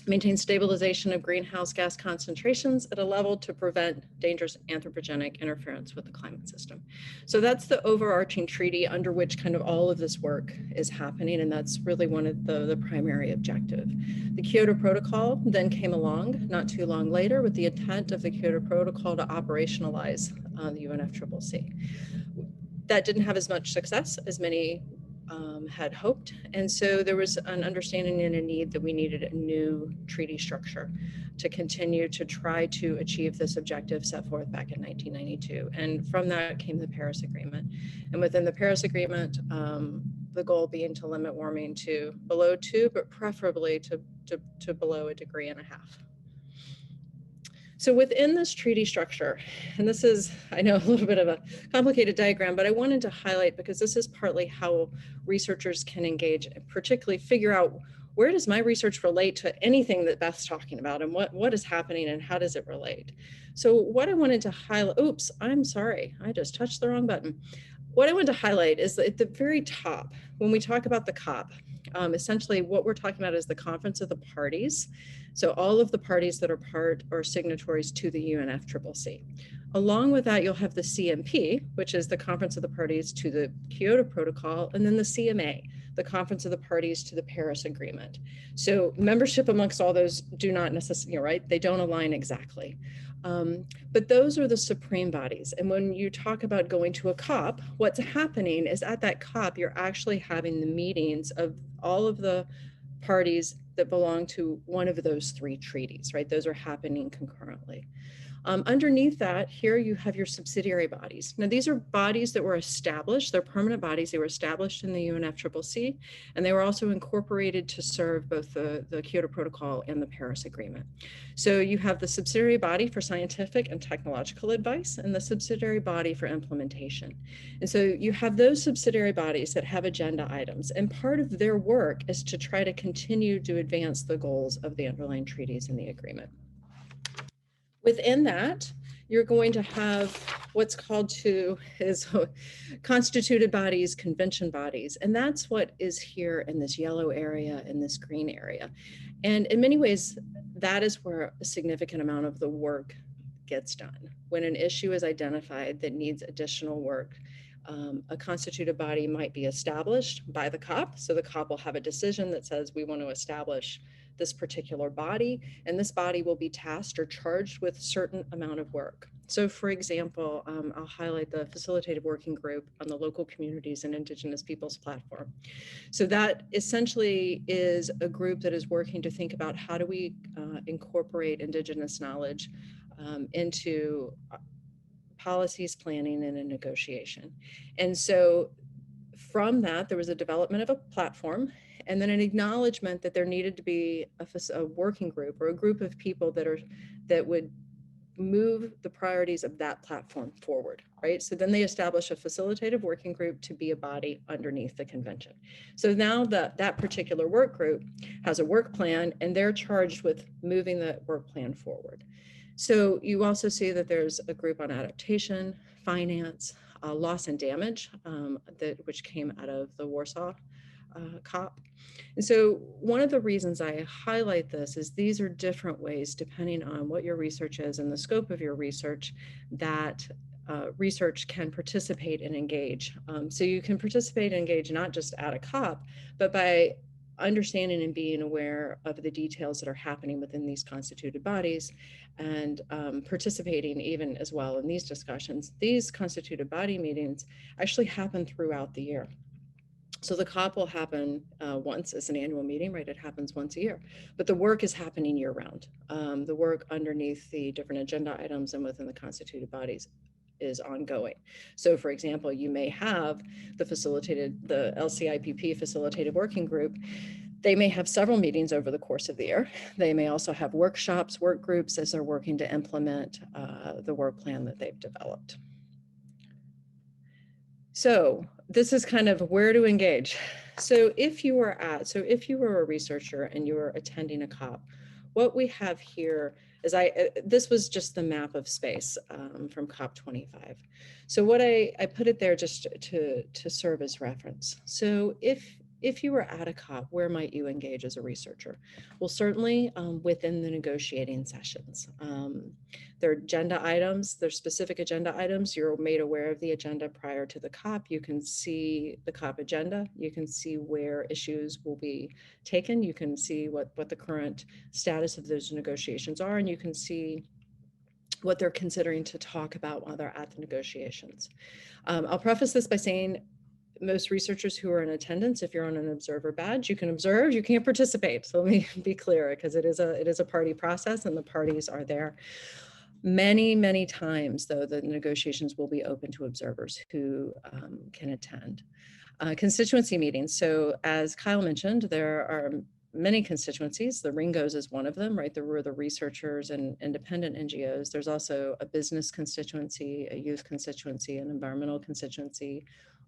maintain stabilization of greenhouse gas concentrations at a level to prevent dangerous anthropogenic interference with the climate system. So that's the overarching treaty under which kind of all of this work is happening, and that's really one of the primary objective. The Kyoto Protocol then came along not too long later with the intent of the Kyoto Protocol to operationalize the UNFCCC. That didn't have as much success as many had hoped. And so there was an understanding and a need that we needed a new treaty structure to continue to try to achieve this objective set forth back in 1992. And from that came the Paris Agreement. And within the Paris Agreement, the goal being to limit warming to below 2, but preferably to below 1.5 degrees. So within this treaty structure, and this is, I know, a little bit of a complicated diagram, but I wanted to highlight because this is partly how researchers can engage and particularly figure out where does my research relate to anything that Beth's talking about and what is happening and how does it relate? So what I wanted to highlight, oops, I'm sorry, I just touched the wrong button. What I wanted to highlight is at the very top, when we talk about the COP, essentially what we're talking about is the Conference of the Parties. So all of the parties that are part or signatories to the UNFCCC. Along with that, you'll have the CMP, which is the Conference of the Parties to the Kyoto Protocol, and then the CMA, the Conference of the Parties to the Paris Agreement. So membership amongst all those do not necessarily, right? They don't align exactly. But those are the supreme bodies. And when you talk about going to a COP, what's happening is at that COP, you're actually having the meetings of all of the parties that belong to one of those 3 treaties, right? Those are happening concurrently. Underneath that, here you have your subsidiary bodies. Now, these are bodies that were established, they're permanent bodies. They were established in the UNFCCC, and they were also incorporated to serve both the Kyoto Protocol and the Paris Agreement. So you have the subsidiary body for scientific and technological advice and the subsidiary body for implementation. And so you have those subsidiary bodies that have agenda items, and part of their work is to try to continue to advance the goals of the underlying treaties and the agreement. Within that, you're going to have what's called constituted bodies, convention bodies. And that's what is here in this yellow area and this green area. And in many ways, that is where a significant amount of the work gets done. When an issue is identified that needs additional work, a constituted body might be established by the COP. So the COP will have a decision that says we want to establish this particular body, and this body will be tasked or charged with a certain amount of work. So for example, I'll highlight the Facilitative Working Group on the Local Communities and Indigenous Peoples platform. So that essentially is a group that is working to think about how do we incorporate Indigenous knowledge into policies, planning, and a negotiation. And so from that, there was a development of a platform and then an acknowledgement that there needed to be a working group or a group of people that would move the priorities of that platform forward, right? So then they establish a facilitative working group to be a body underneath the convention. So now that particular work group has a work plan and they're charged with moving the work plan forward. So you also see that there's a group on adaptation, finance, loss and damage, which came out of the Warsaw COP. And so one of the reasons I highlight this is these are different ways, depending on what your research is and the scope of your research, that research can participate and engage. So you can participate and engage not just at a COP, but by understanding and being aware of the details that are happening within these constituted bodies and participating even as well in these discussions. These constituted body meetings actually happen throughout the year. So the COP will happen once as an annual meeting, right? It happens once a year, but the work is happening year round. The work underneath the different agenda items and within the constituted bodies is ongoing. So for example, you may have the LCIPP Facilitative Working Group. They may have several meetings over the course of the year. They may also have workshops, work groups as they're working to implement the work plan that they've developed. So this is kind of where to engage. So if you were a researcher and you were attending a COP, what we have here is this was just the map of space from COP25. So what I put it there just to serve as reference. So if you were at a COP, where might you engage as a researcher? Well, certainly within the negotiating sessions. There are agenda items, there's specific agenda items. You're made aware of the agenda prior to the COP. You can see the COP agenda. You can see where issues will be taken. You can see what the current status of those negotiations are, and you can see what they're considering to talk about while they're at the negotiations. I'll preface this by saying most researchers who are in attendance, if you're on an observer badge, you can observe, you can't participate. So let me be clear, because it is a party process and the parties are there. Many times, though, the negotiations will be open to observers who can attend. Constituency meetings. So as Kyle mentioned, there are many constituencies. The Ringos is one of them, right? There were the researchers and independent NGOs. There's also a business constituency, a youth constituency, an environmental constituency,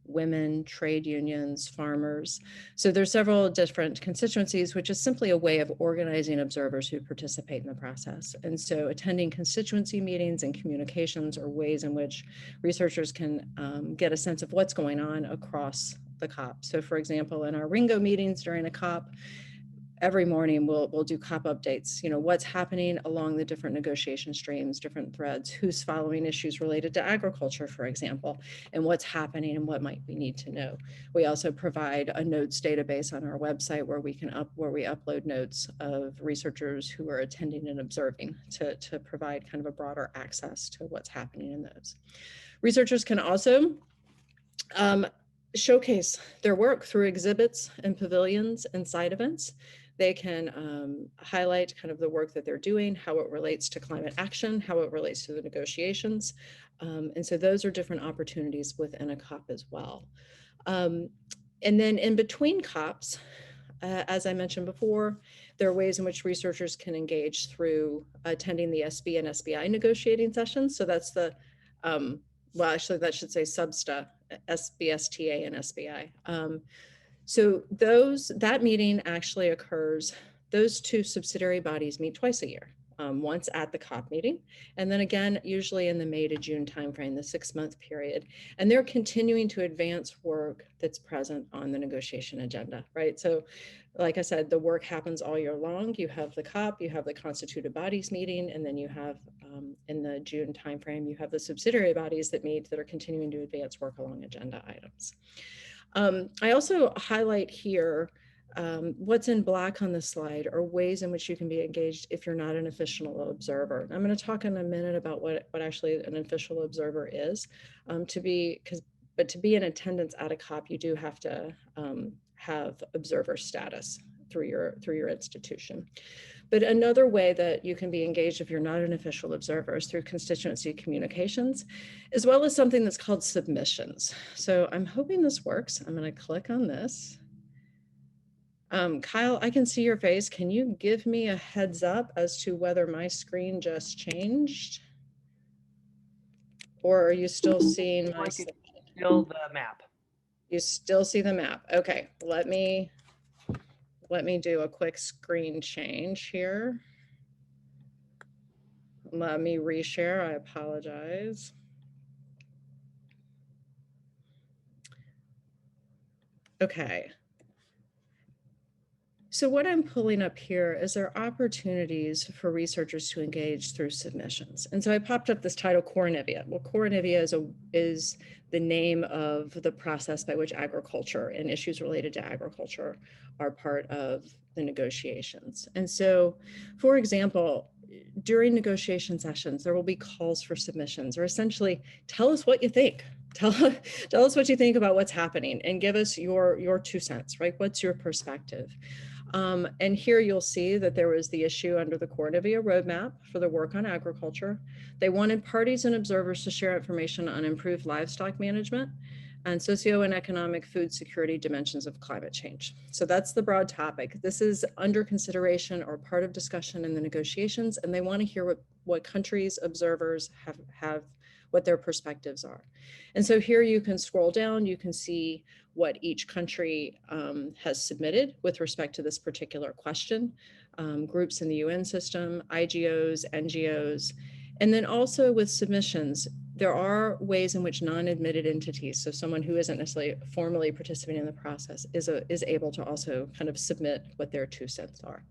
women, trade unions, farmers. So there's several different constituencies, which is simply a way of organizing observers who participate in the process. And so attending constituency meetings and communications are ways in which researchers can get a sense of what's going on across the COP. So for example, in our Ringo meetings during a COP, every morning we'll do COP updates, what's happening along the different negotiation streams, different threads, who's following issues related to agriculture, for example, and what's happening and what might we need to know. We also provide a notes database on our website where we upload notes of researchers who are attending and observing to provide kind of a broader access to what's happening in those. Researchers can also showcase their work through exhibits and pavilions and side events. They can highlight kind of the work that they're doing, how it relates to climate action, how it relates to the negotiations. And so those are different opportunities within a COP as well. And then in between COPs, as I mentioned before, there are ways in which researchers can engage through attending the SB and SBI negotiating sessions. So that's the, well, actually that should say SBSTA, SBSTA and SBI. So that meeting actually occurs, those two subsidiary bodies meet twice a year, once at the COP meeting, and then again, usually in the May to June timeframe, the 6-month period. And they're continuing to advance work that's present on the negotiation agenda, right? So like I said, the work happens all year long. You have the COP, you have the constituted bodies meeting, and then you have in the June timeframe, you have the subsidiary bodies that meet that are continuing to advance work along agenda items. I also highlight here what's in black on the slide are ways in which you can be engaged if you're not an official observer. I'm going to talk in a minute about what actually an official observer is. To be in attendance at a COP, you do have to have observer status through your institution. But another way that you can be engaged if you're not an official observer is through constituency communications, as well as something that's called submissions. So I'm hoping this works. I'm going to click on this. Kyle, I can see your face. Can you give me a heads up as to whether my screen just changed? Or are you still seeing my slide? Still the map. You still see the map. Okay, let me do a quick screen change here. Let me reshare, I apologize. Okay. So what I'm pulling up here is there are opportunities for researchers to engage through submissions. And so I popped up this title, Coronivia. Well, Coronivia is the name of the process by which agriculture and issues related to agriculture are part of the negotiations. And so, for example, during negotiation sessions, there will be calls for submissions, or essentially tell us what you think. Tell us what you think about what's happening and give us your 2 cents, right? What's your perspective? And here you'll see that there was the issue under the Coronivia roadmap for the work on agriculture. They wanted parties and observers to share information on improved livestock management and socio and economic food security dimensions of climate change. So that's the broad topic. This is under consideration or part of discussion in the negotiations, and they want to hear what countries, observers have what their perspectives are. And so here you can scroll down, you can see what each country has submitted with respect to this particular question, groups in the UN system, IGOs, NGOs, and then also with submissions, there are ways in which non-admitted entities, so someone who isn't necessarily formally participating in the process, is able to also kind of submit what their 2 cents are.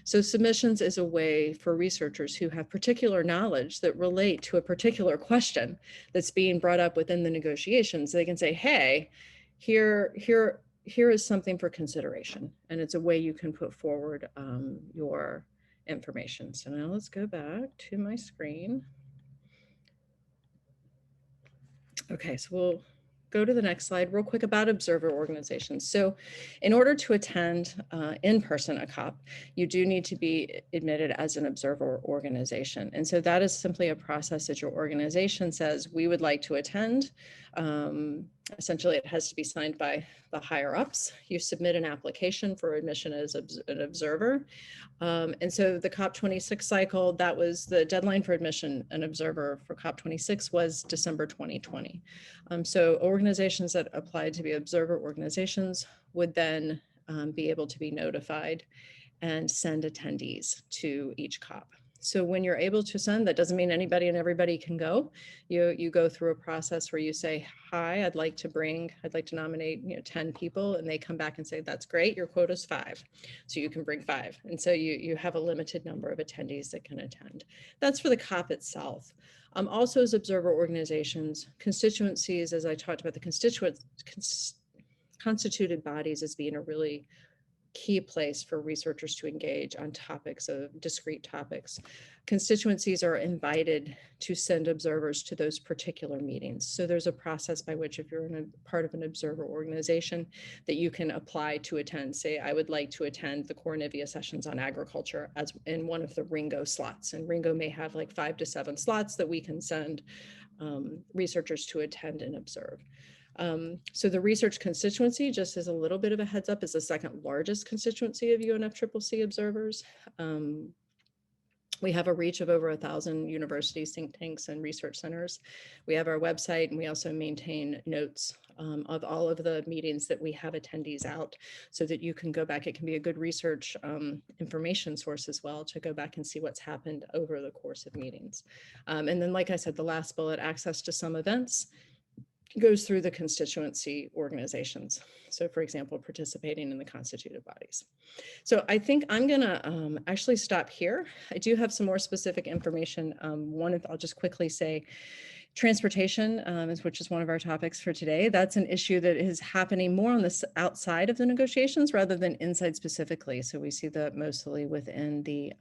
So submissions is a way for researchers who have particular knowledge that relate to a particular question that's being brought up within the negotiations. They can say, hey, here is something for consideration. And it's a way you can put forward your information. So now let's go back to my screen. Okay, so we'll go to the next slide real quick about observer organizations. So in order to attend in person a COP, you do need to be admitted as an observer organization. And so that is simply a process that your organization says, we would like to attend. Essentially, it has to be signed by the higher ups. You submit an application for admission as an observer. And so the COP26 cycle, that was the deadline for admission an observer for COP26 was December 2020. So organizations that applied to be observer organizations would then be able to be notified and send attendees to each COP. So when you're able to send, that doesn't mean anybody and everybody can go. You go through a process where you say, hi, I'd like to nominate 10 people, and they come back and say, that's great, your quota is 5. So you can bring 5. And so you have a limited number of attendees that can attend. That's for the COP itself. Also as observer organizations, constituencies, as I talked about, the constituted bodies as being a really key place for researchers to engage on topics of discrete topics. Constituencies are invited to send observers to those particular meetings. So there's a process by which, if you're in a part of an observer organization, that you can apply to attend. Say, I would like to attend the Cornivia sessions on agriculture as in one of the Ringo slots. And Ringo may have like 5 to 7 slots that we can send researchers to attend and observe. So the research constituency, just as a little bit of a heads up, is the second largest constituency of UNFCCC observers. We have a reach of over 1,000 universities, think tanks, and research centers. We have our website, and we also maintain notes of all of the meetings that we have attendees out so that you can go back. It can be a good research information source as well to go back and see what's happened over the course of meetings. And then, like I said, the last bullet, access to some events, goes through the constituency organizations. So for example, participating in the constituted bodies. So I think I'm gonna actually stop here. I do have some more specific information. I'll just quickly say, transportation, which is one of our topics for today. That's an issue that is happening more on the outside of the negotiations rather than inside specifically. So we see that mostly within the,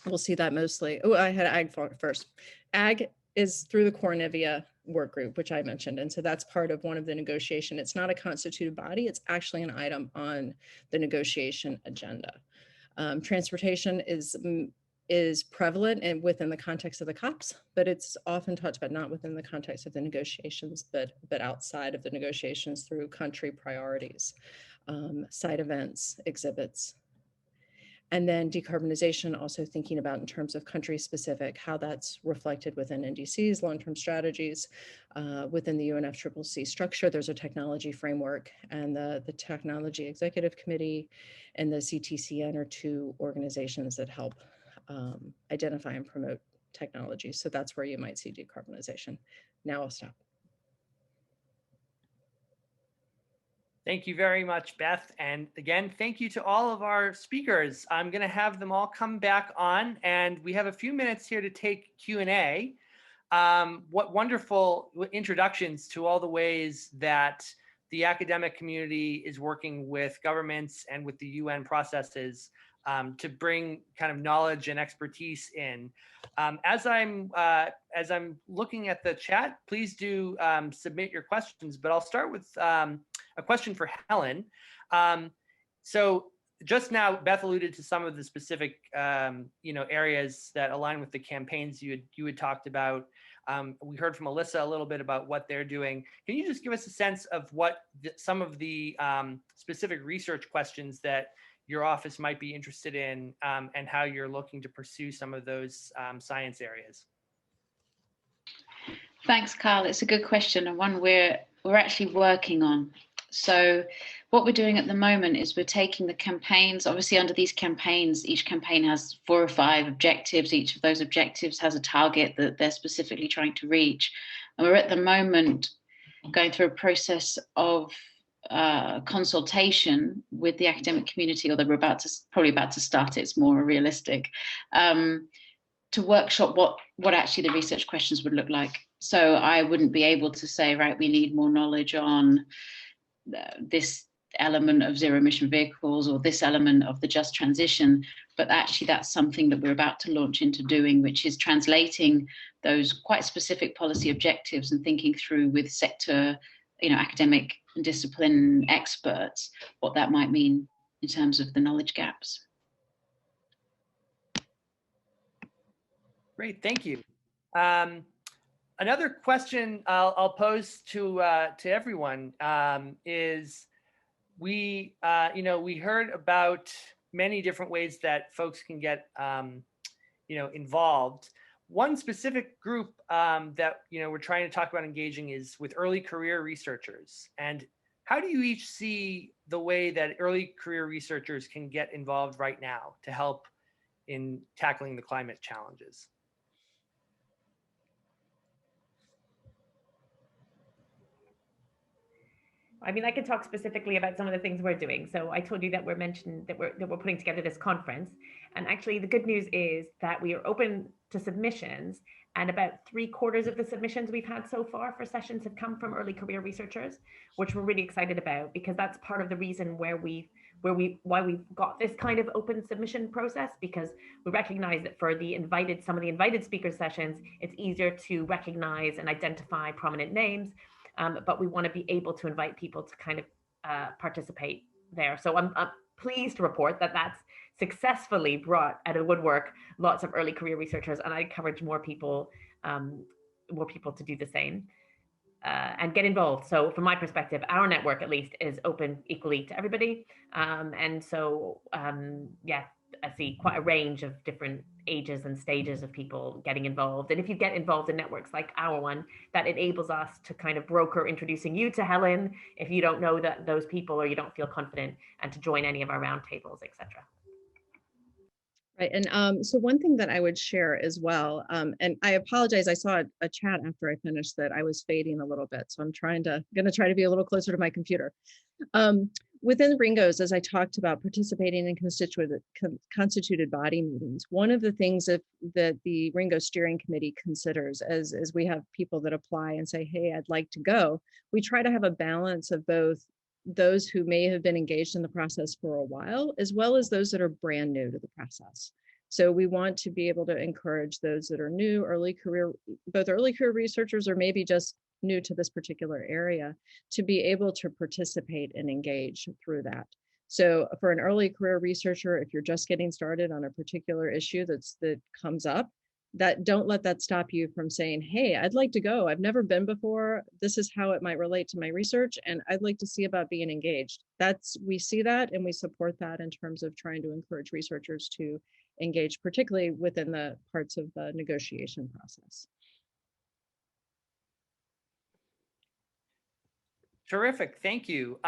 we'll see that mostly, oh, I had ag first. Ag is through the Cornivia work group, which I mentioned. And so that's part of one of the negotiation. It's not a constituted body. It's actually an item on the negotiation agenda. Transportation is prevalent and within the context of the COPs, but it's often talked about not within the context of the negotiations, but outside of the negotiations through country priorities, side events, exhibits. And then decarbonization, also thinking about in terms of country specific, how that's reflected within NDC's long-term strategies. Within the UNFCCC structure, there's a technology framework, and the Technology Executive Committee and the CTCN are 2 organizations that help identify and promote technology. So that's where you might see decarbonization. Now I'll stop. Thank you very much, Beth. And again, thank you to all of our speakers. I'm going to have them all come back on, and we have a few minutes here to take Q&A. What wonderful introductions to all the ways that the academic community is working with governments and with the UN processes to bring kind of knowledge and expertise in. As I'm looking at the chat, please do submit your questions, but I'll start with a question for Helen. So just now, Beth alluded to some of the specific areas that align with the campaigns you had talked about. We heard from Alyssa a little bit about what they're doing. Can you just give us a sense of what some of the specific research questions that your office might be interested in and how you're looking to pursue some of those science areas? Thanks, Carl. It's a good question, and one we're actually working on. So what we're doing at the moment is we're taking the campaigns, obviously under these campaigns, each campaign has 4 or 5 objectives. Each of those objectives has a target that they're specifically trying to reach. And we're at the moment going through a process of consultation with the academic community, or they're probably about to start it, it's more realistic, to workshop what actually the research questions would look like. So I wouldn't be able to say, right, we need more knowledge on this element of zero emission vehicles or this element of the just transition, but actually that's something that we're about to launch into doing, which is translating those quite specific policy objectives and thinking through with sector, academic and discipline experts, what that might mean in terms of the knowledge gaps. Great, thank you. Another question I'll pose to everyone is, we heard about many different ways that folks can get involved. One specific group that we're trying to talk about engaging is with early career researchers. And how do you each see the way that early career researchers can get involved right now to help in tackling the climate challenges? I mean, I can talk specifically about some of the things we're doing. So I told you that we're putting together this conference. And actually the good news is that we are open to submissions, and about 3/4 of the submissions we've had so far for sessions have come from early career researchers, which we're really excited about, because that's part of the reason why we've got this kind of open submission process, because we recognize that for some of the invited speaker sessions, it's easier to recognize and identify prominent names. But we want to be able to invite people to kind of participate there. So I'm pleased to report that that's successfully brought out of woodwork lots of early career researchers, and I encourage more people to do the same and get involved. So from my perspective, our network at least is open equally to everybody, and so yeah, I see quite a range of different ages and stages of people getting involved. And if you get involved in networks like our one, that enables us to kind of broker introducing you to Helen if you don't know those people or you don't feel confident, and to join any of our roundtables, etc. Right, and so one thing that I would share as well, and I apologize, I saw a chat after I finished that I was fading a little bit, so I'm going to try to be a little closer to my computer. Within Ringos, as I talked about participating in constituted body meetings, one of the things that the Ringo Steering Committee considers as we have people that apply and say, hey, I'd like to go, we try to have a balance of both those who may have been engaged in the process for a while, as well as those that are brand new to the process. So we want to be able to encourage those that are new, both early career researchers or maybe just new to this particular area, to be able to participate and engage through that. So for an early career researcher, if you're just getting started on a particular issue that comes up, don't let that stop you from saying, hey, I'd like to go. I've never been before. This is how it might relate to my research, and I'd like to see about being engaged. We see that and we support that in terms of trying to encourage researchers to engage, particularly within the parts of the negotiation process. Terrific, thank you.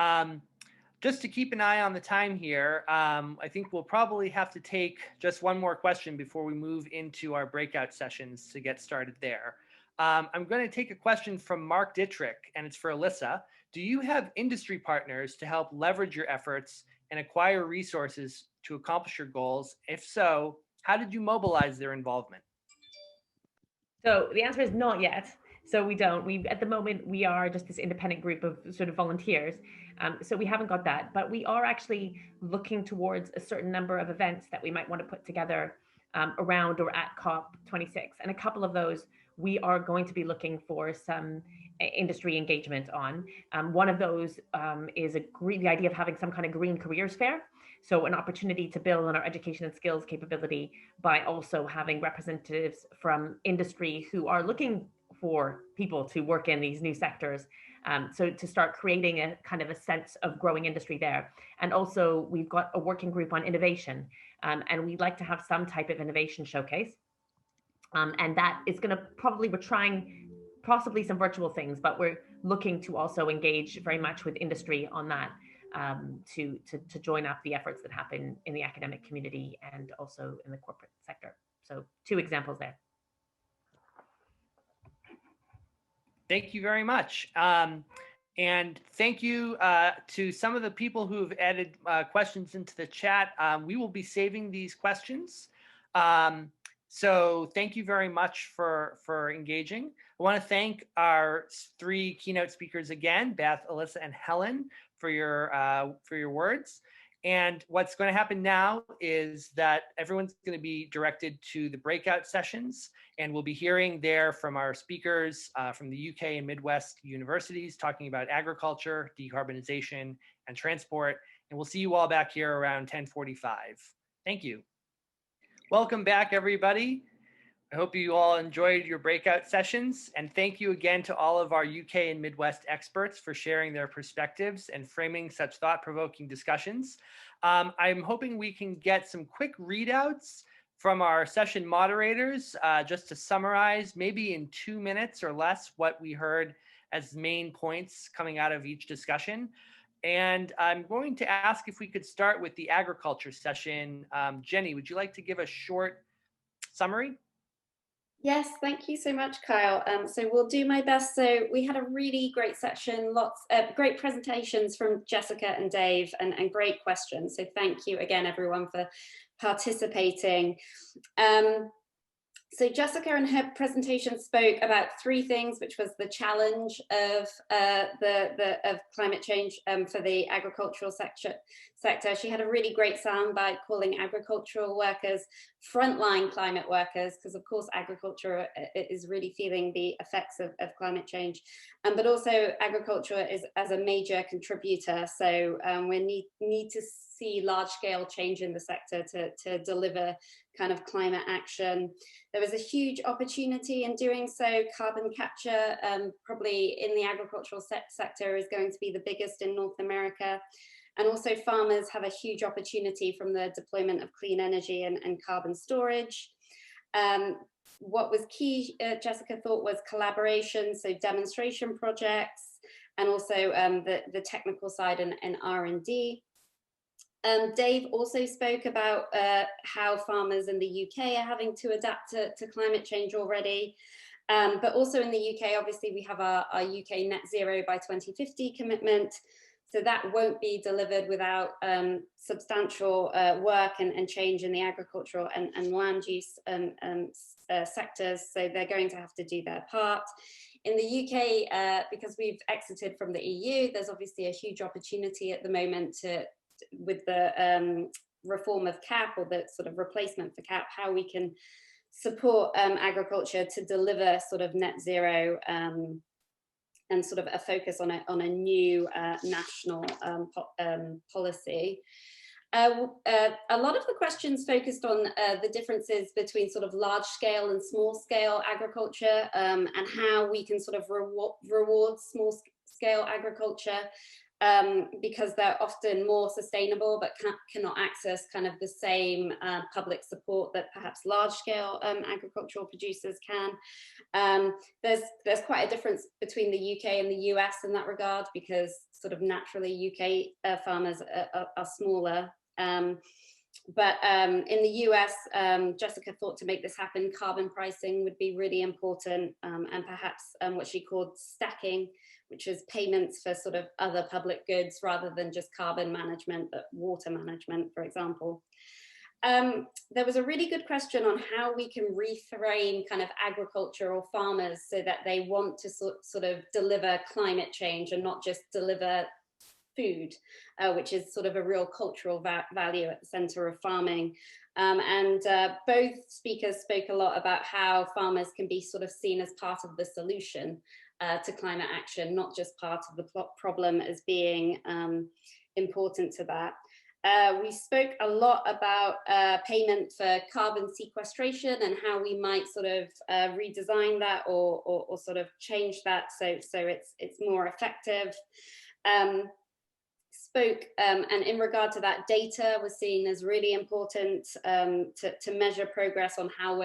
Just to keep an eye on the time here, I think we'll probably have to take just one more question before we move into our breakout sessions to get started there. I'm going to take a question from Mark Dittrich, and it's for Alyssa. Do you have industry partners to help leverage your efforts and acquire resources to accomplish your goals? If so, how did you mobilize their involvement? So the answer is not yet. So we don't. At the moment, we are just this independent group of sort of volunteers. So we haven't got that, but we are actually looking towards a certain number of events that we might want to put together around or at COP26. And a couple of those, we are going to be looking for some industry engagement on. One of those is the idea of having some kind of green careers fair. So an opportunity to build on our education and skills capability by also having representatives from industry who are looking for people to work in these new sectors. So to start creating a kind of a sense of growing industry there. And also we've got a working group on innovation, and we'd like to have some type of innovation showcase. And that is going to we're trying possibly some virtual things, but we're looking to also engage very much with industry on that, to join up the efforts that happen in the academic community and also in the corporate sector. So 2 examples there. Thank you very much. And thank you to some of the people who've added questions into the chat. We will be saving these questions. So thank you very much for engaging. I want to thank our three keynote speakers again, Beth, Alyssa, and Helen, for your words. And what's going to happen now is that everyone's going to be directed to the breakout sessions, and we'll be hearing there from our speakers from the UK and Midwest universities talking about agriculture, decarbonization, and transport. And we'll see you all back here around 10:45. Thank you. Welcome back, everybody. I hope you all enjoyed your breakout sessions, and thank you again to all of our UK and Midwest experts for sharing their perspectives and framing such thought-provoking discussions. I'm hoping we can get some quick readouts from our session moderators just to summarize, maybe in 2 minutes or less, what we heard as main points coming out of each discussion. And I'm going to ask if we could start with the agriculture session. Jenny, would you like to give a short summary? Yes, thank you so much, Kyle. So we'll do my best. So we had a really great session, lots of great presentations from Jessica and Dave, and great questions. So thank you again, everyone, for participating. So Jessica in her presentation spoke about 3 things, which was the challenge of climate change for the agricultural sector. She had a really great soundbite calling agricultural workers frontline climate workers, because of course agriculture is really feeling the effects of climate change, but also agriculture is as a major contributor. So we need to see large-scale change in the sector to deliver kind of climate action. There was a huge opportunity in doing so. Carbon capture, probably in the agricultural sector, is going to be the biggest in North America. And also farmers have a huge opportunity from the deployment of clean energy and carbon storage. What was key, Jessica thought, was collaboration, so demonstration projects, and also the technical side and R&D. Dave also spoke about how farmers in the UK are having to adapt to climate change already. But also in the UK, obviously, we have our UK net zero by 2050 commitment. So that won't be delivered without substantial work and change in the agricultural and land use sectors. So they're going to have to do their part. In the UK, because we've exited from the EU, there's obviously a huge opportunity at the moment with the reform of CAP, or the sort of replacement for CAP, how we can support agriculture to deliver sort of net zero and sort of a focus on a new national policy. A lot of the questions focused on the differences between sort of large scale and small scale agriculture, and how we can sort of reward small scale agriculture, because they're often more sustainable but cannot access kind of the same public support that perhaps large-scale agricultural producers can. There's quite a difference between the UK and the US in that regard, because sort of naturally UK farmers are smaller. But in the US, Jessica thought to make this happen, carbon pricing would be really important, and perhaps what she called stacking, which is payments for sort of other public goods rather than just carbon management, but water management, for example. There was a really good question on how we can reframe kind of agriculture or farmers so that they want to sort of deliver climate change and not just deliver food, which is sort of a real cultural value at the center of farming. Both speakers spoke a lot about how farmers can be sort of seen as part of the solution to climate action, not just part of the problem as being important to that. We spoke a lot about payment for carbon sequestration and how we might sort of redesign that or sort of change that so it's more effective. And in regard to that, data was seen as really important to measure progress on how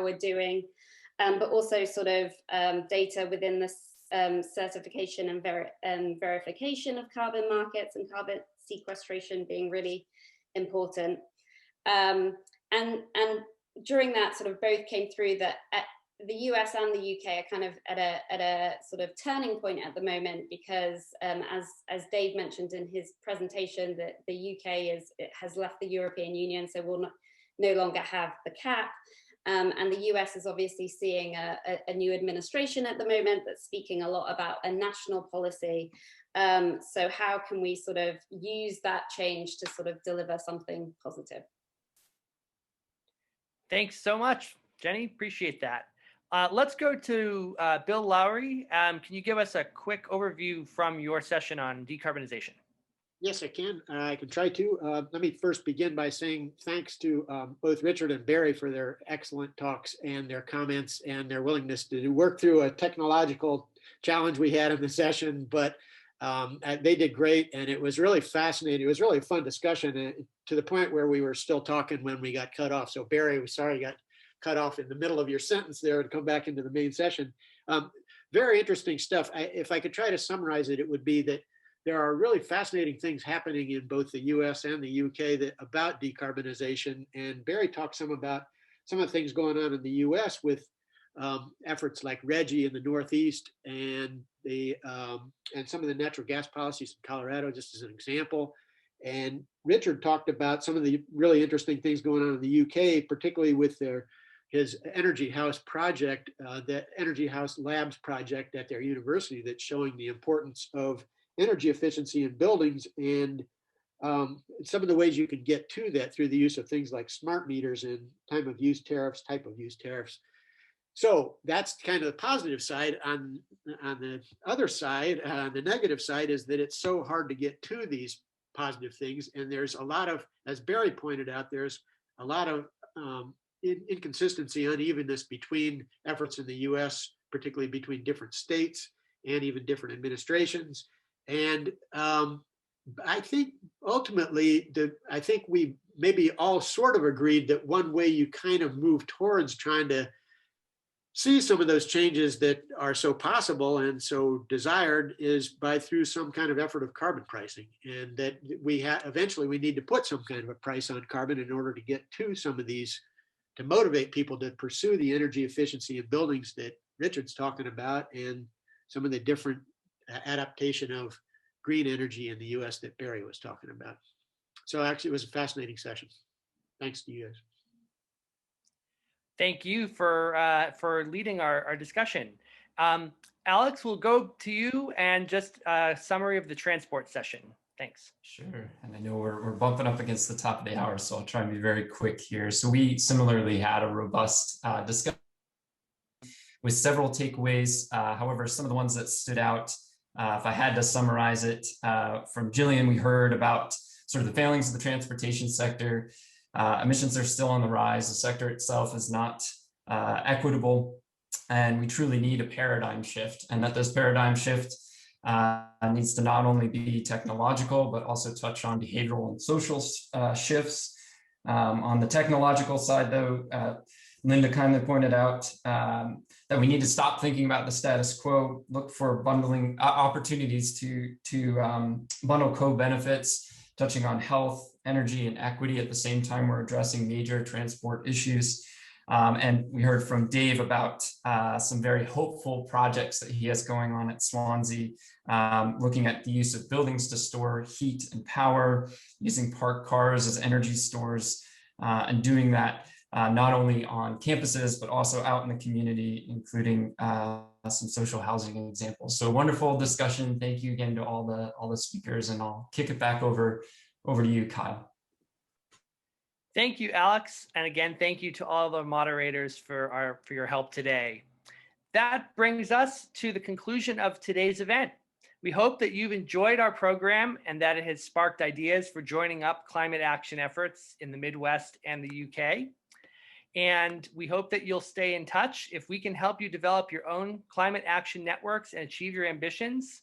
we're doing, but also sort of data within the certification and verification of carbon markets and carbon sequestration being really important. And during that, sort of both came through that the US and the UK are kind of at a sort of turning point at the moment, because as Dave mentioned in his presentation, that the UK has left the European Union, so will no longer have the cap. And the US is obviously seeing a new administration at the moment that's speaking a lot about a national policy. So how can we sort of use that change to sort of deliver something positive? Thanks so much, Jenny. Appreciate that. Let's go to Bill Lowry. Can you give us a quick overview from your session on decarbonization? Yes, I can. I can try to. Let me first begin by saying thanks to both Richard and Barry for their excellent talks and their comments and their willingness to work through a technological challenge we had in the session. But they did great, and it was really fascinating. It was really a fun discussion to the point where we were still talking when we got cut off. So Barry, we're sorry you got cut off in the middle of your sentence there to come back into the main session. Very interesting stuff. If I could try to summarize it, it would be that there are really fascinating things happening in both the US and the UK about decarbonization. And Barry talked some about some of the things going on in the US with efforts like RGGI in the Northeast and some of the natural gas policies in Colorado, just as an example. And Richard talked about some of the really interesting things going on in the UK, particularly with his Energy House project, the Energy House Labs project at their university that's showing the importance of energy efficiency in buildings and some of the ways you can get to that through the use of things like smart meters and time of use tariffs, type of use tariffs. So that's kind of the positive side. On the other side, the negative side is that it's so hard to get to these positive things. And there's a lot of, as Barry pointed out, there's a lot of inconsistency, unevenness between efforts in the US, particularly between different states and even different administrations. And I think ultimately, I think we maybe all sort of agreed that one way you kind of move towards trying to see some of those changes that are so possible and so desired is through some kind of effort of carbon pricing, and that eventually we need to put some kind of a price on carbon in order to get to some of these, to motivate people to pursue the energy efficiency in buildings that Richard's talking about and some of the different adaptation of green energy in the US that Barry was talking about. So actually it was a fascinating session. Thanks to you guys. Thank you for leading our discussion. Alex, we'll go to you and just a summary of the transport session. Thanks. Sure. And I know we're bumping up against the top of the hour, so I'll try and be very quick here. So we similarly had a robust discussion with several takeaways. However, some of the ones that stood out, if I had to summarize it, from Jillian, we heard about sort of the failings of the transportation sector. Emissions are still on the rise. The sector itself is not equitable, and we truly need a paradigm shift, and that this paradigm shift needs to not only be technological, but also touch on behavioral and social shifts. On the technological side, though, Linda kindly pointed out that we need to stop thinking about the status quo, look for bundling opportunities to bundle co-benefits, touching on health, energy, and equity at the same time we're addressing major transport issues. And we heard from Dave about some very hopeful projects that he has going on at Swansea, looking at the use of buildings to store heat and power, using parked cars as energy stores, and doing that not only on campuses, but also out in the community, including some social housing examples. So wonderful discussion. Thank you again to all the speakers, and I'll kick it back over to you, Kyle. Thank you, Alex. And again, thank you to all the moderators for your help today. That brings us to the conclusion of today's event. We hope that you've enjoyed our program and that it has sparked ideas for joining up climate action efforts in the Midwest and the UK. And we hope that you'll stay in touch. If we can help you develop your own climate action networks and achieve your ambitions,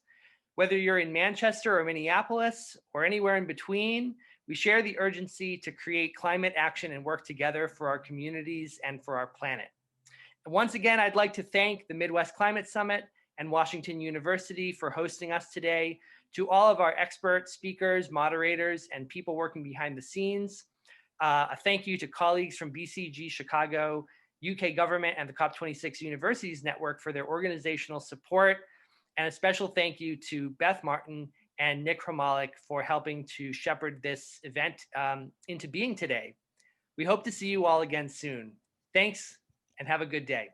whether you're in Manchester or Minneapolis or anywhere in between, we share the urgency to create climate action and work together for our communities and for our planet. And once again, I'd like to thank the Midwest Climate Summit and Washington University for hosting us today, to all of our expert speakers, moderators, and people working behind the scenes. A thank you to colleagues from BCG Chicago, UK government, and the COP26 Universities Network for their organizational support. And a special thank you to Beth Martin and Nick Hromalik for helping to shepherd this event into being today. We hope to see you all again soon. Thanks and have a good day.